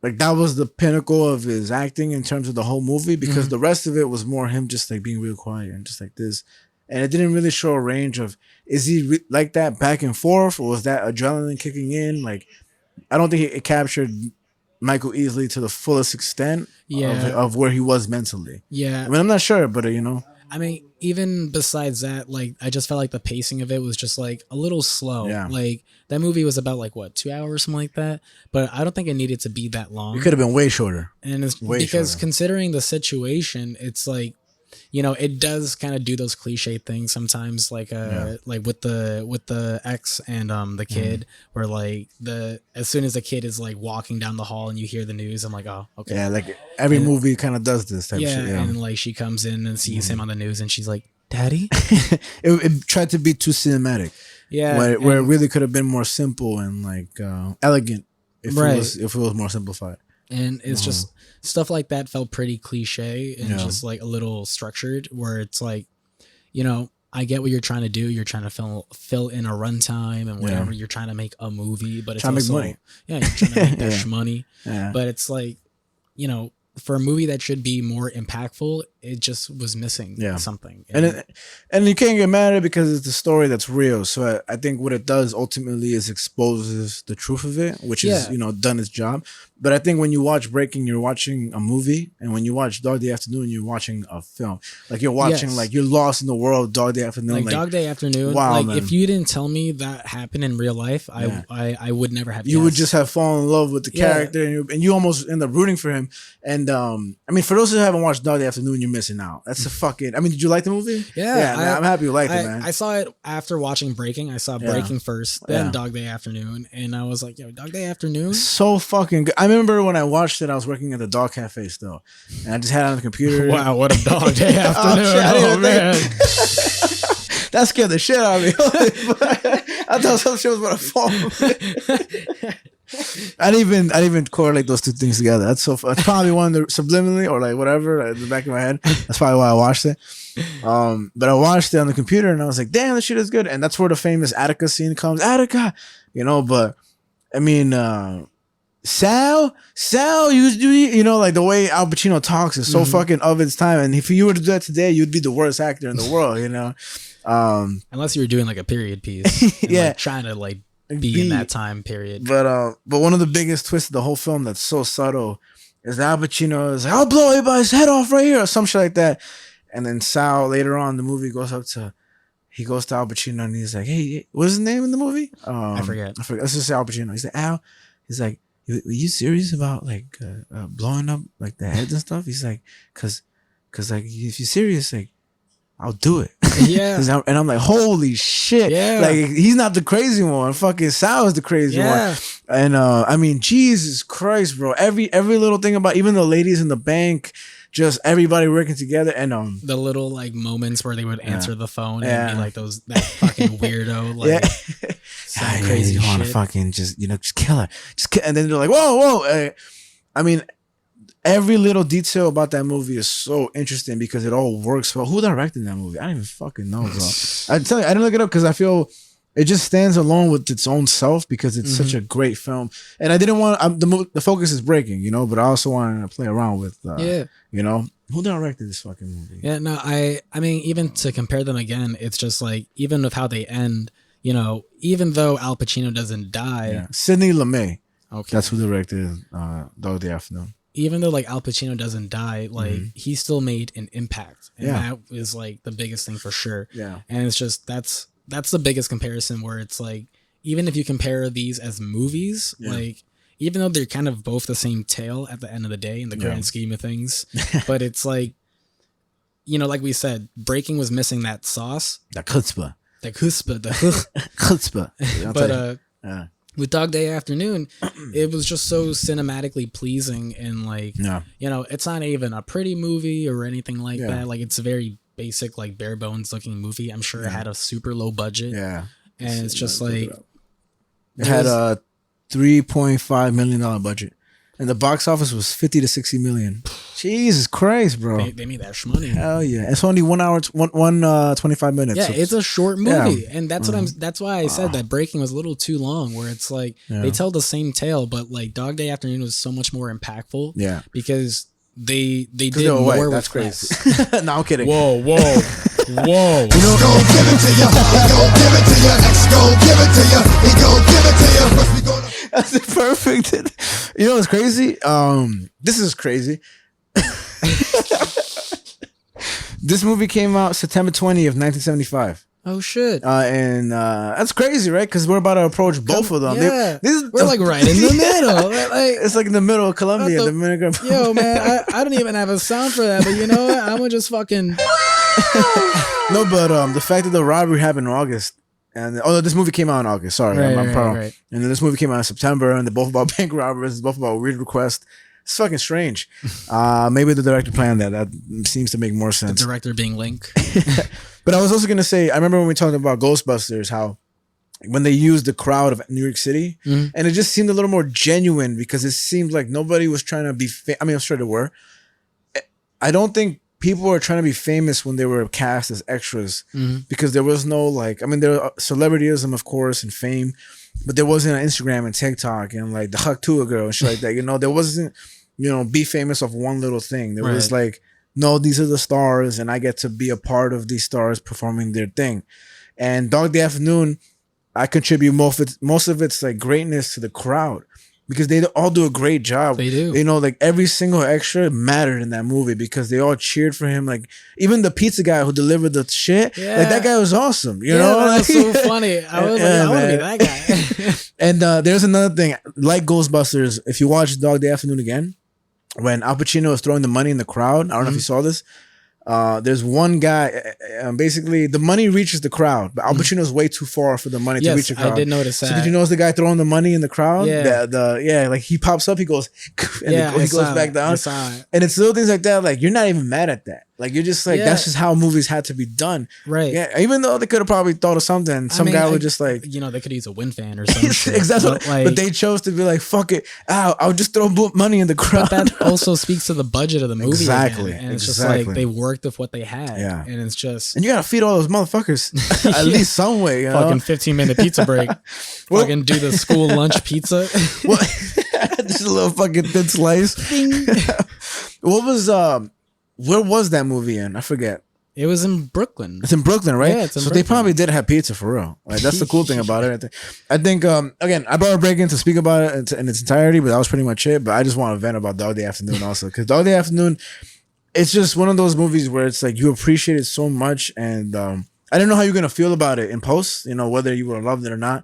like that was the pinnacle of his acting in terms of the whole movie, because the rest of it was more him just like being real quiet and just like this. And it didn't really show a range of, is he like that back and forth, or was that adrenaline kicking in? Like, I don't think it captured Michael Easley to the fullest extent of where he was mentally. Yeah. I mean, I'm not sure, but I mean, even besides that, like, I just felt like the pacing of it was just like a little slow. Yeah. Like, that movie was about like what, 2 hours, something like that. But I don't think it needed to be that long. it could have been way shorter. And it's Way because shorter. considering the situation, it's like, it does kind of do those cliche things sometimes, like like with the ex and the kid, where like as soon as the kid is like walking down the hall and you hear the news, I'm like, oh, okay. Yeah, like every movie kind of does this type of shit. Yeah. And like she comes in and sees him on the news and she's like, Daddy? it tried to be too cinematic. Yeah. Where it really could have been more simple and like elegant if Right. it was more simplified. And it's just stuff like that felt pretty cliche and just like a little structured, where it's like, I get what you're trying to do. You're trying to fill in a runtime and whatever. You're trying to make a movie, but it's Trying to make also money. Yeah, you're trying to make that shmoney. Yeah. But it's like, for a movie that should be more impactful, it just was missing something. And you can't get mad at it because it's a story that's real. So I think what it does ultimately is exposes the truth of it, which is done its job. But I think when you watch Breaking, you're watching a movie, and when you watch Dog Day Afternoon, you're watching a film. Like, you're watching like you're lost in the world. Dog Day Afternoon, like Dog Day Afternoon. Wow, like, man. if you didn't tell me that happened in real life, I would never have. You would guessed. just have fallen in love with the character, and you almost end up rooting for him. And I mean, for those who haven't watched Dog Day Afternoon, you're missing out. That's a fucking. I mean, did you like the movie? Yeah, I'm happy you liked it, man. I saw it after watching Breaking. I saw Breaking first, then Dog Day Afternoon, and I was like, "Yo, Dog Day Afternoon." So fucking good. I remember when I watched it, I was working at the dog cafe still, and I just had it on the computer. Wow, what a Dog Day Afternoon! shit, I didn't Oh even man. That scared the shit out of me. I thought some shit was about to fall. I didn't even correlate those two things together. That's so fun. It's probably one of the subliminally or like whatever in the back of my head. That's probably why I watched it. But I watched it on the computer and I was like, damn, this shit is good. And that's where the famous Attica scene comes. Attica, but I mean, Sal, like the way Al Pacino talks is so fucking of its time. And if you were to do that today, you'd be the worst actor in the world, Unless you were doing like a period piece. And, like, trying to like be in that time period. But one of the biggest twists of the whole film that's so subtle is that Al Pacino is like, I'll blow everybody's head off right here or some shit like that. And then Sal later on in the movie goes to Al Pacino and he's like, hey, what's his name in the movie? I forget. Let's just say Al Pacino. He's like, Al, he's like, were you serious about like blowing up like the heads and stuff? He's like, cause like if you're serious, like I'll do it. Yeah. And I'm like, holy shit. Yeah. Like he's not the crazy one. Fucking Sal is the crazy one. And I mean, Jesus Christ, bro. Every little thing about even the ladies in the bank, just everybody working together and the little like moments where they would answer the phone and be like that fucking weirdo like crazy you want to fucking just kill her, and then they're like whoa. I mean, every little detail about that movie is so interesting because it all works well. Who directed that movie? I don't even fucking know, bro. I tell you, I didn't look it up because I feel it just stands alone with its own self because it's such a great film. And I didn't want the focus is breaking, but I also wanted to play around with who directed this fucking movie. Yeah, no, I mean, even to compare them again, it's just like even with how they end, even though Al Pacino doesn't die, Sidney Lumet. Okay, that's who directed Dog of the Afternoon. Even though like Al Pacino doesn't die, like he still made an impact, and that is like the biggest thing for sure. Yeah, and it's just that's the biggest comparison where it's like even if you compare these as movies, like even though they're kind of both the same tale at the end of the day in the grand scheme of things, but it's like like we said, Breaking was missing that sauce, the chutzpah, the chutzpah. But with Dog Day Afternoon, it was just so cinematically pleasing and like it's not even a pretty movie or anything like that. Like it's a very basic, like bare bones looking movie. I'm sure it had a super low budget. Yeah, and it's just like it had a $3.5 million budget, and the box office was 50 to 60 million. Jesus Christ, bro! They made that shmoney. Hell yeah! It's only 1 hour, 25 minutes. Yeah, so it's a short movie, and that's that's why I said that Breaking was a little too long. Where it's like they tell the same tale, but like Dog Day Afternoon was so much more impactful. Yeah, because they did more. That's crazy. No, I'm kidding. Whoa. Go give it to you. He go give it to you. X go give it to you. He go give it to you. First we gonna. That's perfect. What's crazy? This is crazy. This movie came out September 20th, 1975. Oh shit! And that's crazy, right? Because we're about to approach both of them. Yeah, we're like right in the middle. It's like in the middle of Colombia, Dominican. Yo, man, I don't even have a sound for that, but you know what? I'm gonna just fucking. No, but the fact that the robbery happened in August, and this movie came out in August. Sorry, I'm proud. Right. And then this movie came out in September, and they're both about bank robberies. It's both about weird requests. It's fucking strange. Maybe the director planned that. That seems to make more sense. The director being Link. But I was also gonna say, I remember when we talked about Ghostbusters, how when they used the crowd of New York City, and it just seemed a little more genuine because it seemed like nobody was trying to be. I mean, I'm sure there were. I don't think people were trying to be famous when they were cast as extras because there was no there was celebrityism, of course, and fame, but there wasn't an Instagram and TikTok and like the Haktua girl and shit like that. There wasn't. Be famous of one little thing. There was like, no, these are the stars, and I get to be a part of these stars performing their thing. And Dog Day Afternoon, I contribute most of its like greatness to the crowd because they all do a great job. They do. Like every single extra mattered in that movie because they all cheered for him. Like even the pizza guy who delivered the shit, like that guy was awesome. You know, that was so funny. I was like, I want to be that guy. And there's another thing, like Ghostbusters. If you watch Dog Day Afternoon again, when Al Pacino is throwing the money in the crowd, I don't know if you saw this. There's one guy, basically the money reaches the crowd, but Al Pacino is way too far for the money to reach the crowd. I did notice that. So did you notice the guy throwing the money in the crowd? Yeah. Like he pops up, he goes, and he goes back down. And it's little things like that. Like you're not even mad at that. Like you're just like Yeah. that's just how movies had to be done. Right. Yeah. Even though they could have probably thought of something, some guy would just like you know, they could use a wind fan or something. exactly. But, But they chose to be like, fuck it. I'll just throw money in the crowd. But that also speaks to the budget of the movie. Exactly, Again. And it's exactly. just like they worked with what they had. Yeah. And it's just And you gotta feed all those motherfuckers at least some way. You know? fucking 15-minute pizza break. Fucking do the school lunch pizza. What? Just a little fucking thin slice. What was where was that movie in? I forget. It was in Brooklyn. It's in Brooklyn, right? Yeah, it's in so Brooklyn. they probably did have pizza for real. Like that's the cool thing about it. I think again, I brought a break in to speak about it in its entirety, but that was pretty much it. But I just want to vent about Dog Day Afternoon also because Dog Day Afternoon, it's just one of those movies where it's like you appreciate it so much, and I didn't know how you're gonna feel about it in post. You know whether you would have loved it or not.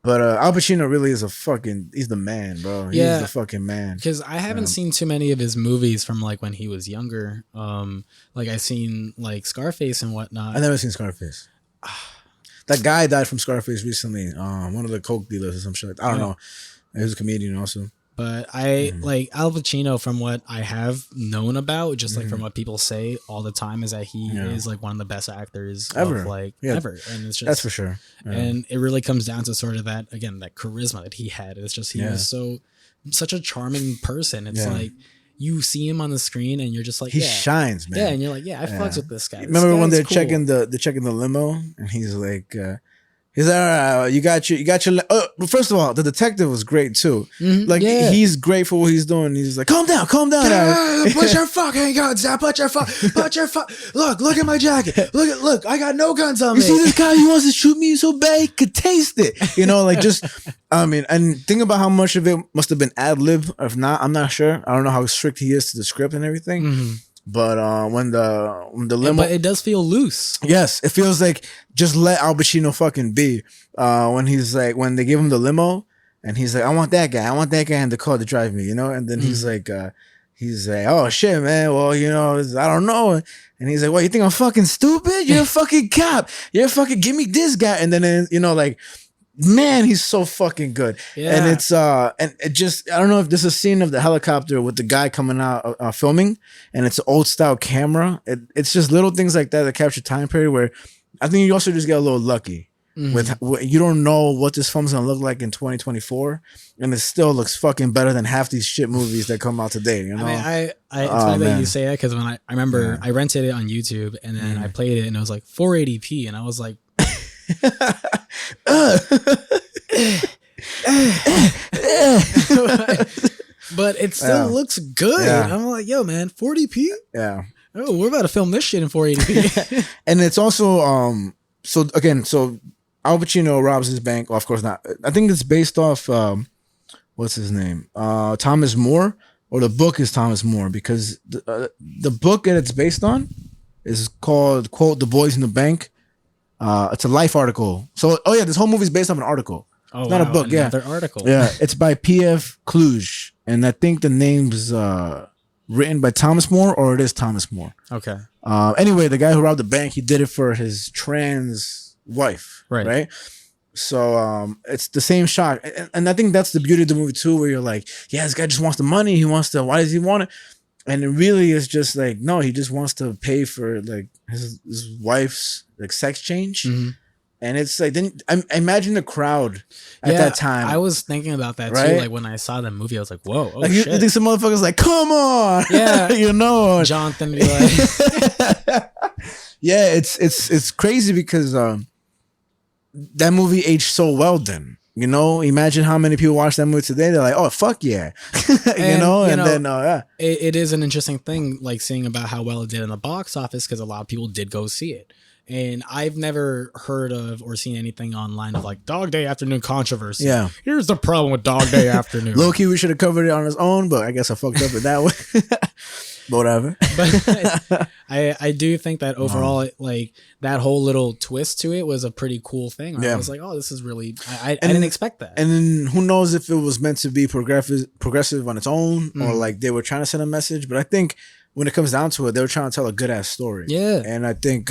But Al Pacino really is he's the man, bro. He's Yeah. the fucking man. Because I haven't seen too many of his movies from like when he was younger. Like I seen like Scarface and whatnot. I've never seen Scarface. That guy died from Scarface recently. One of the coke dealers or some shit. I don't know. He was a comedian also. But I like Al Pacino from what I have known about, just like Mm-hmm. from what people say all the time, is that he is like one of the best actors Ever. of like Yeah. ever. And it's just That's for sure. Yeah. And it really comes down to sort of that again, that charisma that he had. It's just he was such a charming person. It's Yeah. like you see him on the screen and you're just like, He yeah. shines, man. Yeah, and you're like, yeah, I fucks with this guy. This Remember when guy's they're cool. checking the limo and he's like he's like, all right, you got your well, first of all, the detective was great too. Like yeah. he's great for what he's doing. He's like, calm down. Put your fucking guns down. Put your look at my jacket. Look, I got no guns on You me. see this guy, he wants to shoot me so bad he could taste it. You know, like just, I mean, and think about how much of it must have been ad lib. If not, I'm not sure. I don't know how strict he is to the script and everything. But when the limo, But it does feel loose. yes, it feels like just let Al Pacino fucking be. When he's like, when they give him the limo and he's like, I want that guy in the car to drive me, you know? And then he's like, oh shit, man. Well, you know, I don't know. And he's like, well, you think I'm fucking stupid? You're a fucking cop. You're fucking, give me this guy. And then, you know, like, man, he's so fucking good. Yeah. And it's and it just, I don't know if this is a scene of the helicopter with the guy coming out filming and it's an old style camera. It's just little things like that capture time period where I think you also just get a little lucky with you don't know what this film's gonna look like in 2024 and it still looks fucking better than half these shit movies that come out today, you know? I mean, it's funny that man. you say that because when I remember I rented it on YouTube and then I played it and it was like 480p and I was like, but it still looks good. Yeah. I'm like, yo, man, 40p? Yeah. Oh, we're about to film this shit in 480p. And it's also so Al Pacino robs his bank. Well, of course not. I think it's based off what's his name? Thomas More, or the book is Thomas More, because the book that it's based on is called, quote, The Boys in the Bank. It's a Life article. So this whole movie is based off an article. Oh, It's not a book, another article. Yeah, it's by P.F. Cluj, and I think the name's written by Thomas More, or it is Thomas More. Okay. Anyway, the guy who robbed the bank, he did it for his trans wife, right? So it's the same shot, and I think that's the beauty of the movie too, where you're like, yeah, this guy just wants the money. He wants to. Why does he want it? And it really is just like, no, he just wants to pay for like his wife's like sex change. And it's like, then I imagine the crowd at that time. I was thinking about that too. Right? Like when I saw the movie, I was like, whoa, oh Like shit. you think some motherfuckers like, come on, Yeah. you know, Jonathan be like, yeah, it's crazy because that movie aged so well. Then you know, imagine how many people watch that movie today. They're like, oh fuck yeah, it is an interesting thing, like seeing about how well it did in the box office because a lot of people did go see it. And I've never heard of or seen anything online of like Dog Day Afternoon controversy. Yeah. Here's the problem with Dog Day Afternoon. Low key, we should have covered it on his own, but I guess I fucked up it that way. But whatever. But I do think that overall, like that whole little twist to it was a pretty cool thing. I was like, oh, this is really, I didn't expect that. And then who knows if it was meant to be progressive on its own, or like they were trying to send a message. But I think when it comes down to it, they were trying to tell a good ass story. Yeah. And I think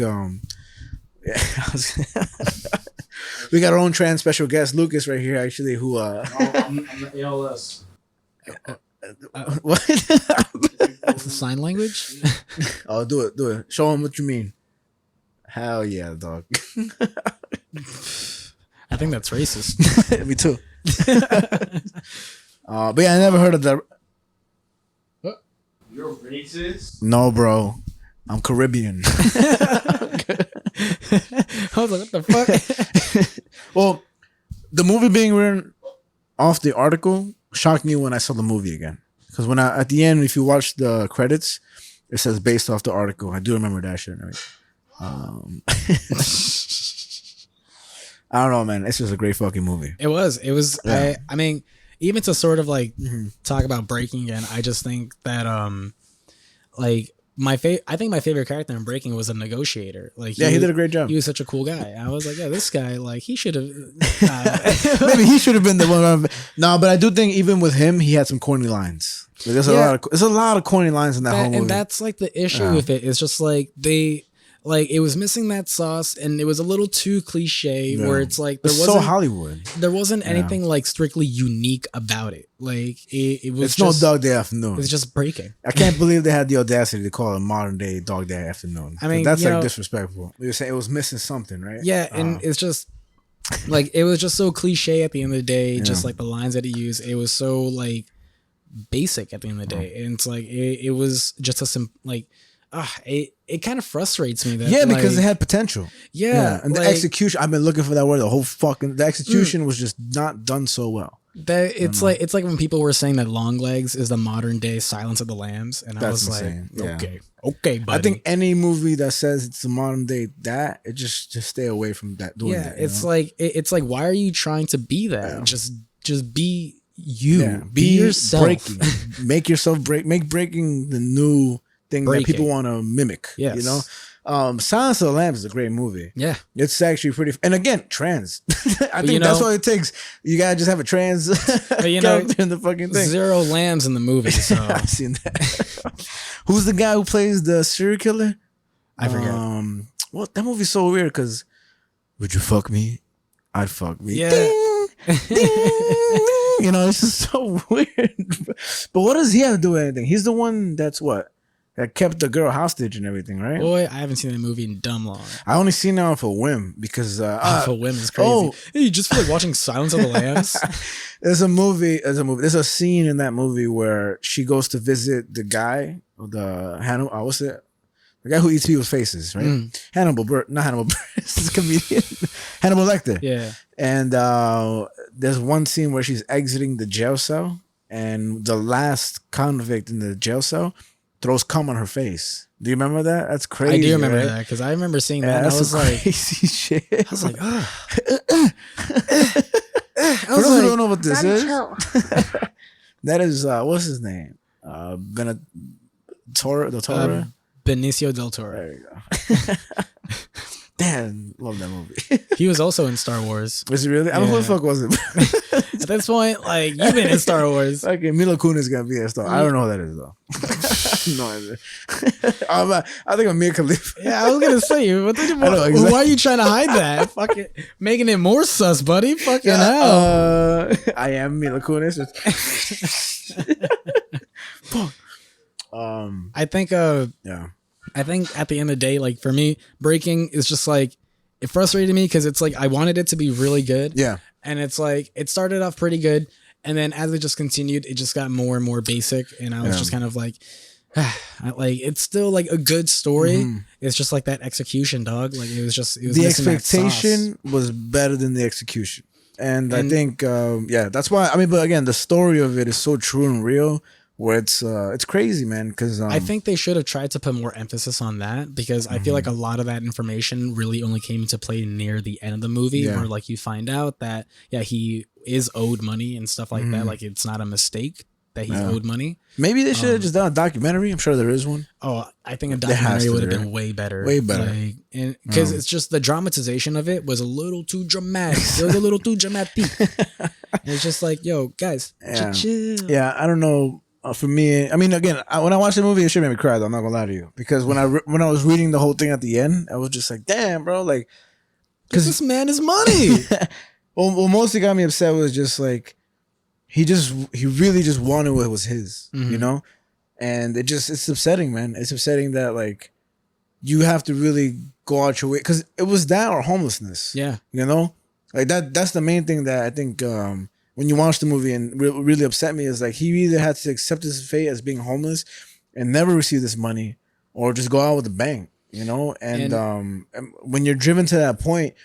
we got our own trans special guest, Lucas, right here, actually, who What? Sign language. Oh, do it. Show him what you mean. Hell yeah, dog. I think that's racist. Me too. But yeah, I never heard of that. You're racist? No, bro. I'm Caribbean. I was like, what the fuck? Well, the movie being written off the article shocked me when I saw the movie again. Because when at the end, if you watch the credits, it says based off the article. I do remember that shit. Right? I don't know, man. It's just a great fucking movie. It was. Yeah. I mean, even to sort of like talk about Breaking again, I just think that like I think my favorite character in Breaking was a negotiator. Like He did a great job. He was such a cool guy. I was like, yeah, this guy, like he should have. Maybe he should have been the one. No, but I do think even with him, he had some corny lines. Like, there's a lot of corny lines in that whole movie. And that's like the issue with it. It's just like it was missing that sauce, and it was a little too cliche. Where it's like it's so Hollywood. There wasn't anything like strictly unique about it. Like it was. It's just, no Dog Day Afternoon. It's just Breaking. I can't believe they had the audacity to call it modern day Dog Day Afternoon. I mean, that's like disrespectful. You're saying it was missing something, right? Yeah, and it's just like it was just so cliche at the end of the day. Just like the lines that he used, it was so like basic at the end of the day, and it's like it was just it kind of frustrates me that because it had potential. And the like, execution. I've been looking for that word. The execution was just not done so well. That it's like when people were saying that Longlegs is the modern day Silence of the Lambs, and I was insane. like, okay, buddy. I think any movie that says it's the modern day it just stay away from that. Doing that, it's like why are you trying to be that? Yeah. Just be you. Be yourself. Breaking. Make yourself break. Make breaking the new thing that people want to mimic. Yes. You know, Silence of the Lambs is a great movie. Yeah, it's actually pretty. And again, trans. I think that's all it takes. You gotta just have a trans character in the fucking thing. Zero lambs in the movie. So I've seen that. Who's the guy who plays the serial killer? I forget. Well, that movie's so weird because would you fuck me? I'd fuck me. Yeah. Ding, ding. You know, it's just so weird. But what does he have to do with anything? He's the one that kept the girl hostage and everything, right? Boy, I haven't seen that movie in dumb long. I only seen it off a whim because off a whim is crazy. Hey, you just feel like watching Silence of the Lambs? There's a scene in that movie where she goes to visit the guy, the guy who eats people's faces, right? Not Hannibal Buress, this is a comedian. Hannibal Lecter. Yeah. And there's one scene where she's exiting the jail cell, and the last convict in the jail cell throws cum on her face. Do you remember that? That's crazy. I do remember right? that because I remember seeing that. And that's I was like, crazy shit. I was like, For those who don't know what this is, that is what's his name? Del Toro. Benicio del Toro. There you go. Damn, love that movie. He was also in Star Wars. Was he really? I don't know who the fuck was it. At this point, like, you've been in Star Wars. Okay, Mila Kunis is gonna be in Star Wars. I don't know who that is though. No idea. I think I'm Mia Khalifa. Yeah, I was gonna say, why are you trying to hide that? Fucking making it more sus, buddy. Fucking hell. I am Mila Kunis. Fuck. I think I think at the end of the day, like for me, Breaking is just like, it frustrated me because it's like I wanted it to be really good. Yeah. And it's like it started off pretty good, and then as it just continued, it just got more and more basic, and I was just kind of like, like it's still like a good story. It's just like that execution, dog. Like it was the expectation was better than the execution, and I think that's why. I mean, but again, the story of it is so true and real. Where it's crazy, man. Because I think they should have tried to put more emphasis on that, because I feel like a lot of that information really only came into play near the end of the movie, where like you find out that he is owed money and stuff like that. Like it's not a mistake that he's owed money. Maybe they should have just done a documentary. I'm sure there is one. Oh, I think a documentary would have been way better. Way better. Like, and because it's just the dramatization of it was a little too dramatic. It was a little too dramatic. It's just like, yo, guys, chill. Yeah, I don't know. For me, I mean, again, when I watched the movie, it should make me cry. Though, I'm not gonna lie to you, because when I was reading the whole thing at the end, I was just like, "Damn, bro!" Like, because this man is money. What mostly got me upset was just like, he really just wanted what was his, you know? And it's upsetting, man. It's upsetting that like you have to really go out your way, because it was that or homelessness. Yeah. You know? Like that's the main thing that I think when you watch the movie and really upset me is like he either had to accept his fate as being homeless and never receive this money, or just go out with a bang, you know? And when you're driven to that point,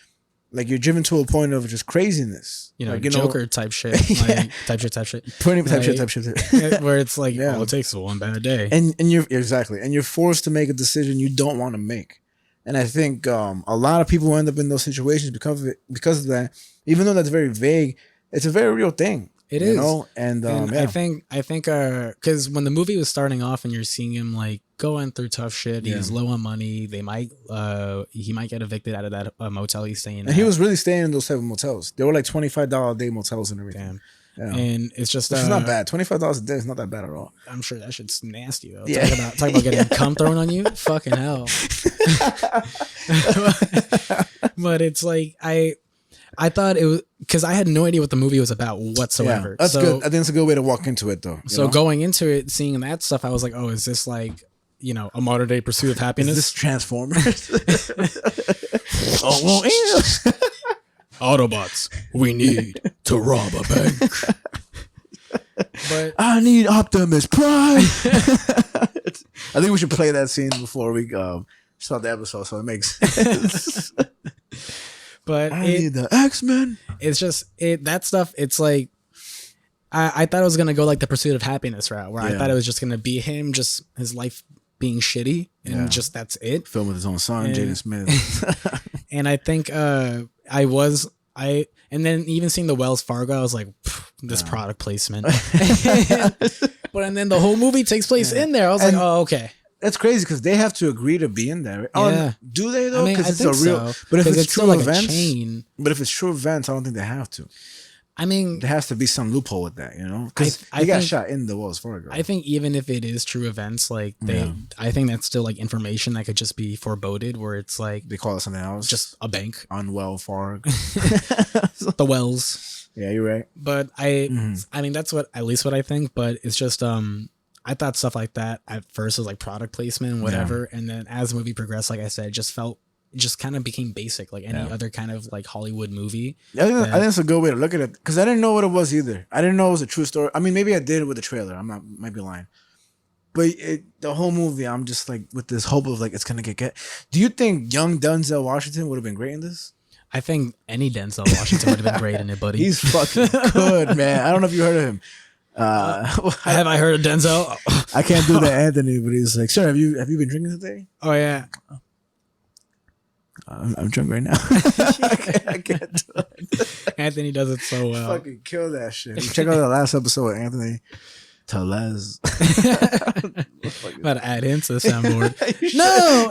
like you're driven to a point of just craziness, you know, like, Joker type shit, like, type shit, pretty like, type shit, where it's like, all it takes is one bad day, and you're forced to make a decision you don't want to make. And I think a lot of people end up in those situations because of that. Even though that's very vague, it's a very real thing. It is, you know? And I think because when the movie was starting off and you're seeing him like going through tough shit, he's low on money. He might get evicted out of that motel he's staying. And he was really staying in those 7 motels. They were like $25 a day motels and everything. Damn. Yeah. And it's just it's not bad. $25 a day is not that bad at all. I'm sure that shit's nasty though. Yeah. Talk about getting cum thrown on you. Fucking hell. But it's like I thought it was because I had no idea what the movie was about whatsoever. Yeah, that's good. I think it's a good way to walk into it though. So going into it, seeing that stuff, I was like, oh, is this like, you know, a modern day Pursuit of Happiness? Is this Transformers? Oh, well, yeah. Autobots, we need to rob a bank. But I need Optimus Prime. I think we should play that scene before we start the episode, so it makes sense. But I need the X-Men. It's just that stuff. It's like I thought it was gonna go like the Pursuit of Happiness route, where I thought it was just gonna be him, just his life being shitty, and just that's it. Film with his own son, Jaden Smith. And I think and then even seeing the Wells Fargo, I was like, this product placement. And then the whole movie takes place in there. I was like, oh, okay. That's crazy because they have to agree to be in there. Yeah. Do they though? I mean, I it's think a real. so, But if it's still true like events, a chain. But if it's true events, I don't think they have to. I mean, there has to be some loophole with that, you know? Because he got shot in the Wells Fargo. I think even if it is true events, like I think that's still like information that could just be foreboded, where it's like they call it something else, just a bank on Wells Fargo, the Wells. Yeah, you're right. But I mean, that's at least what I think. But it's just I thought stuff like that at first was like product placement, whatever, and then as the movie progressed, like I said, it just kind of became basic, like any other kind of like Hollywood movie. I think it's a good way to look at it, because I didn't know what it was either. I didn't know it was a true story. I mean, maybe I did with the trailer. Might be lying, but the whole movie, I'm just like with this hope of like it's gonna get. Do you think young Denzel Washington would have been great in this? I think any Denzel Washington would have been great in it, buddy. He's fucking good, man. I don't know if you heard of him. Have I heard of Denzel? I can't do that, Anthony, but he's like, sir, have you been drinking today? Oh yeah. I'm drunk right now. I can't do it. Anthony does it so well. Fucking kill that shit. Check out the last episode with Anthony Telez. About to add him to the soundboard. No.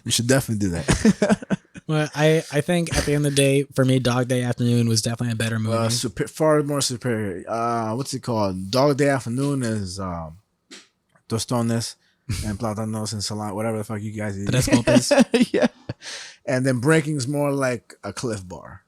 You should definitely do that. Well, I think at the end of the day, for me, Dog Day Afternoon was definitely a better movie. Far more superior. What's it called? Dog Day Afternoon is Tostones and Platanos and Salad, whatever the fuck you guys eat. Yeah. And then Breaking is more like a Cliff Bar.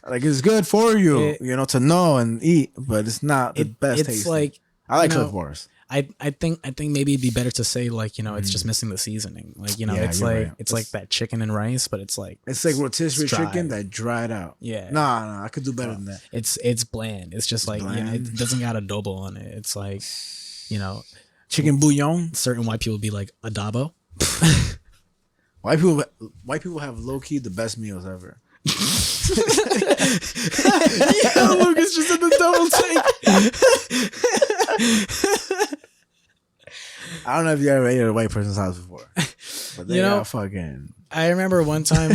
Like it's good for you, to know and eat, but it's not the best taste. Like, I like Cliff Bars. I think maybe it'd be better to say like, it's just missing the seasoning. Like, it's like right. It's like that chicken and rice, but it's like rotisserie chicken that dried out. Yeah. Nah, I could do better than that. It's bland. It's just like it doesn't got adobo on it. It's like, chicken bouillon. Certain white people be like adobo. White people have low key the best meals ever. Yeah, Lucas just in the double take. I don't know if you ever ate at a white person's house before, but they got fucking. I remember one time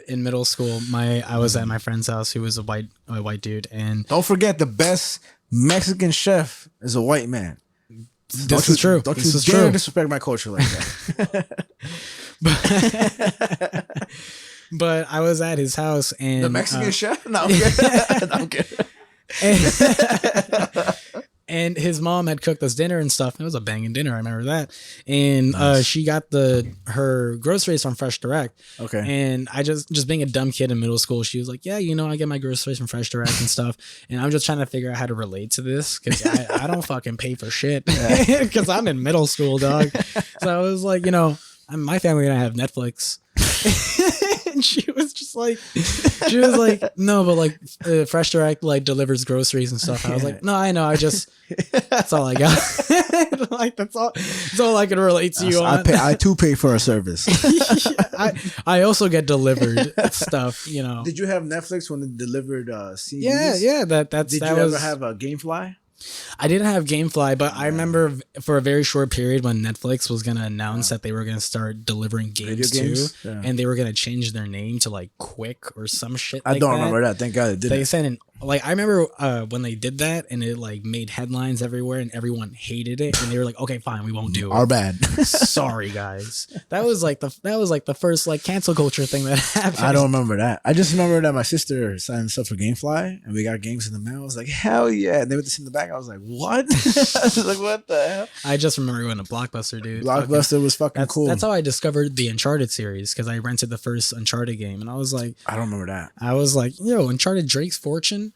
in middle school, I was at my friend's house who was a white dude, and don't forget the best Mexican chef is a white man. This is true. Don't you dare disrespect my culture like that. But I was at his house, and the Mexican chef. No, I'm kidding. No, I'm kidding. And his mom had cooked us dinner and stuff. It was a banging dinner. I remember that. And she got her groceries from Fresh Direct. Okay. And I just being a dumb kid in middle school, she was like, yeah, I get my groceries from Fresh Direct and stuff. And I'm just trying to figure out how to relate to this because I don't fucking pay for shit because I'm in middle school, dog. So I was like, my family and I have Netflix. And she was no, but like Fresh Direct like delivers groceries and stuff. I was like, no, I know. That's all I got. Like that's all I can relate to you on. I too pay for a service. I also get delivered stuff. Did you have Netflix when it delivered CDs? Yeah. Did you ever have a GameFly? I didn't have GameFly, but I remember for a very short period when Netflix was going to announce that they were going to start delivering games too, and they were going to change their name to like Quick or some shit. I don't remember that. Thank God it did. They said I remember when they did that, and it like made headlines everywhere, and everyone hated it, and they were like, "Okay, fine, we won't do it." Our bad. Sorry, guys. That was like the first like cancel culture thing that happened. I don't remember that. I just remember that my sister signed us up for GameFly, and we got games in the mail. I was like, hell yeah! And they put this in the back. I was like, what? I was like, what the hell? I just remember going to Blockbuster, dude. Blockbuster was fucking cool. That's how I discovered the Uncharted series because I rented the first Uncharted game, and I was like, I don't remember that. I was like, Uncharted Drake's Fortune.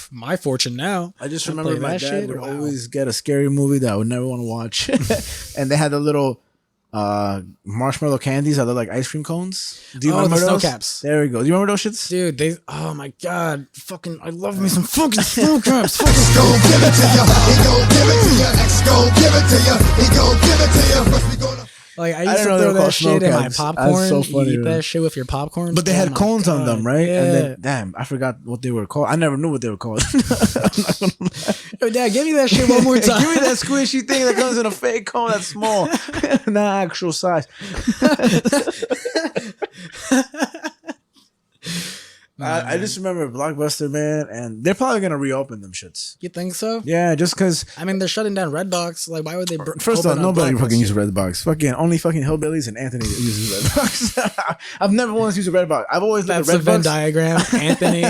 My fortune now. I just remember my dad would always get a scary movie that I would never want to watch. And they had the little marshmallow candies that look like ice cream cones. Do you remember those? Snow caps. There we go. Do you remember those shits? Dude, oh my God. Fucking, I love me some fucking snow caps. Go give it to you. He go give it to you. X go give it to you. He go give it to you. First we gonna. Like I used to throw that shit in my popcorn. So funny, you eat that shit with your popcorn. But they had cones on them, right? Yeah. And then, damn, I forgot what they were called. I never knew what they were called. Yo, Dad, give me that shit one more time. Give me that squishy thing that comes in a fake cone that's small, not actual size. I just remember Blockbuster, man, and they're probably gonna reopen them shits. You think so? Yeah, just because. I mean, they're shutting down Redbox. Like, why would they? First off, nobody fucking uses Redbox. Fucking only fucking hillbillies and Anthony uses Redbox. I've never once used a Redbox. I've always looked at Redbox. That's the Venn diagram. Anthony.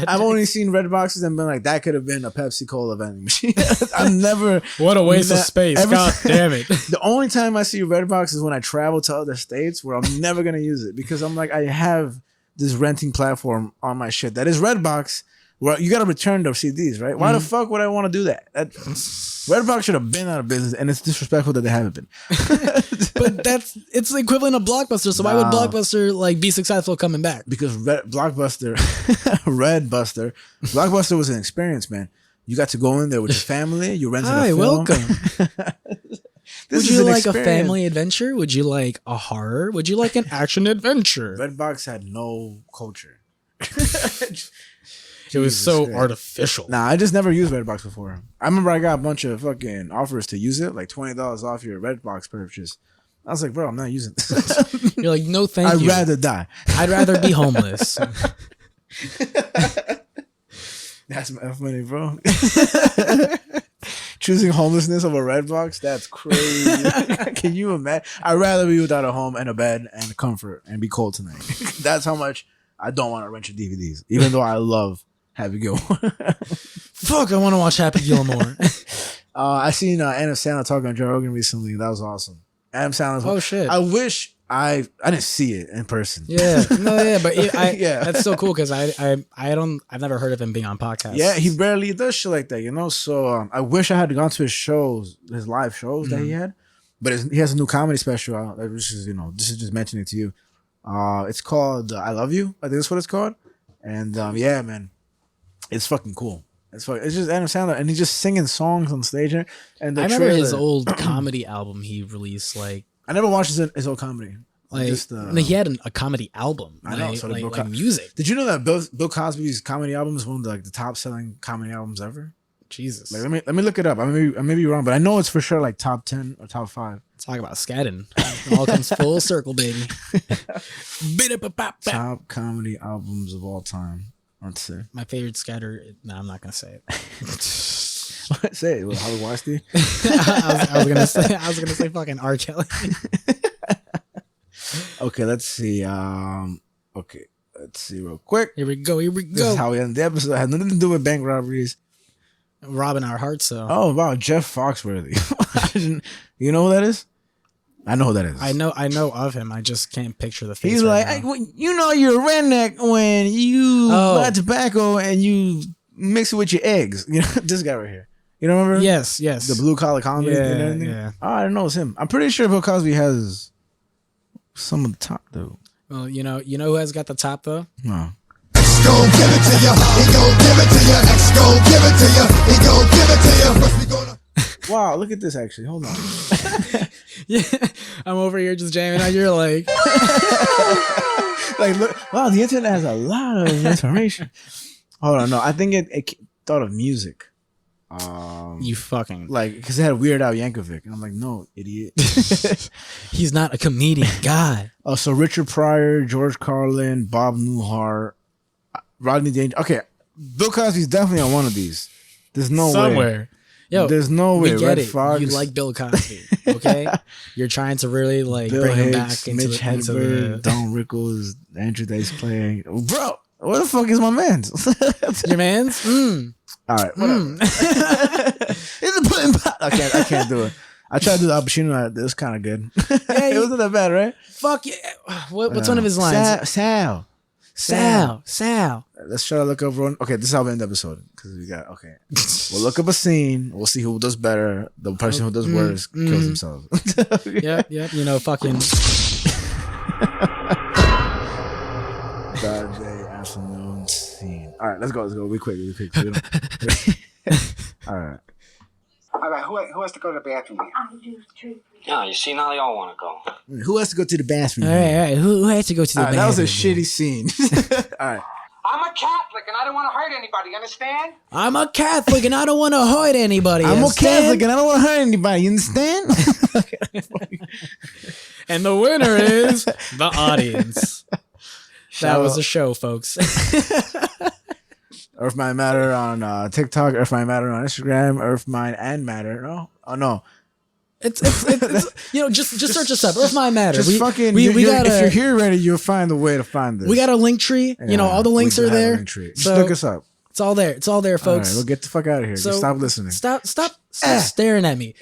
I've only seen Redboxes and been like, that could have been a Pepsi Cola vending machine. I've never. What a waste of space! God damn it! The only time I see Redbox is when I travel to other states where I'm never gonna use it because I'm like, I have this renting platform on my shit that is Redbox, where you gotta return those CDs, right? Why the fuck would I want to do that? Redbox should have been out of business, and it's disrespectful that they haven't been. But it's the equivalent of Blockbuster. So why would Blockbuster like be successful coming back? Because Blockbuster was an experience, man. You got to go in there with your family. You rented a film. Welcome. Would you like experience. a family adventure? Would you like a horror? Would you like an action adventure? Redbox had no culture. It was so artificial. Nah, I just never used Redbox before. I remember I got a bunch of fucking offers to use it, like $20 off your Redbox purchase. I was like, bro, I'm not using this. You're like, no, thank you. I'd rather die. I'd rather be homeless. That's funny, bro. Choosing homelessness over Redbox, that's crazy. Can you imagine? I'd rather be without a home and a bed and comfort and be cold tonight. That's how much I don't want to rent your DVDs, even though I love Happy Gilmore. Fuck, I want to watch Happy Gilmore. I seen A.M.C talking on Joe Rogan recently. That was awesome. A.M.C. Oh shit! I wish I didn't see it in person. Yeah, no, yeah, but that's so cool because I've never heard of him being on podcasts. Yeah, he barely does shit like that, you know. So I wish I had gone to his shows, his live shows that he had. But he has a new comedy special out. Which is, this is just mentioning it to you. It's called I Love You. I think that's what it's called. And yeah, man, it's fucking cool. It's just Adam Sandler, and he's just singing songs on stage. And I remember his old comedy album he released. Like, I never watched his old comedy. Like, he had a comedy album. I know, like music. Did you know that Bill Cosby's comedy album is one of the top selling comedy albums ever? Jesus. Like, let me look it up. I may be wrong, but I know it's for sure like top 10 or top 5. Talk about scatting. It all comes full circle, baby. Top comedy albums of all time. Let's see. My favorite scatter. No, I'm not gonna say it. Say it. Holly Weinstein. I was gonna say fucking R. Kelly. Okay, let's see. Okay, let's see real quick. Here we go. This is how we end the episode. It had nothing to do with bank robberies. robbing our hearts. So Oh wow, Jeff Foxworthy. You know who that is? I know who that is. I know of him. I just can't picture the face. He's right like, now. you know, you're a redneck when you buy tobacco and you mix it with your eggs. You know, this guy right here. You don't remember? Yes. The blue collar comedy and everything. Yeah. Oh, I don't know it's him. I'm pretty sure Bill Cosby has some of the top though. Well, you know who has got the top though? No. X gon' give it to ya. He gon' give it to ya. X gon' give it to ya. He gon' give it to ya. First we gonna. Wow, look at this actually. Hold on. Yeah, I'm over here just jamming out. You're like, Like, look, wow, the internet has a lot of information. Hold on, no, I think it thought of music. you fucking Like, because it had Weird Al Yankovic. And I'm like, no, idiot. He's not a comedian. God. Oh, so Richard Pryor, George Carlin, Bob Newhart, Rodney Dangerfield. Okay, Bill Cosby's definitely on one of these. There's no way. Somewhere. Yo, There's no way. we get Red it. Fox, You like Bill Cosby, okay? You're trying to really like Bill bring him Hicks, back into Mitch the, into Hedberg, the Don Rickles, Andrew Dice playing. Bro, where the fuck is my man? your man's. All right, whatever. It's a pudding pot. I can't do it. I tried to do the Al Pacino. It was kind of good. Yeah, It wasn't that bad, right? Fuck yeah. What's one of his lines? Sal. Let's try to look up one. Okay, this is how we end the episode because we got okay. We'll look up a scene. We'll see who does better. The person who does worse kills himself. Yep. You know, fucking. Saturday afternoon scene. All right, let's go. Be quick. So all right. All right, who has to go to the bathroom? Yeah, you see, now they all want to go. Who has to go to the bathroom? All right. Who has to go to the bathroom? That was a shitty scene. All right. I'm a Catholic and I don't want to hurt anybody. You understand? I'm a Catholic and I don't want to hurt anybody. I'm a understand? Catholic and I don't want to hurt anybody. You understand? And the winner is the audience. That was a show, folks. Earth Mind Matter on TikTok, Earth Mind Matter on Instagram, Earth Mind and Matter. No, oh no, It's just search us up. Earth Mind Matter. just fucking. We got if you're here ready, you'll find a way to find this. we got a link tree. Yeah, all the links we are have a there. link tree. Just So look us up. it's all there. It's all there, All folks. right, we'll get the fuck out of here. So Just stop listening. Stop staring at me.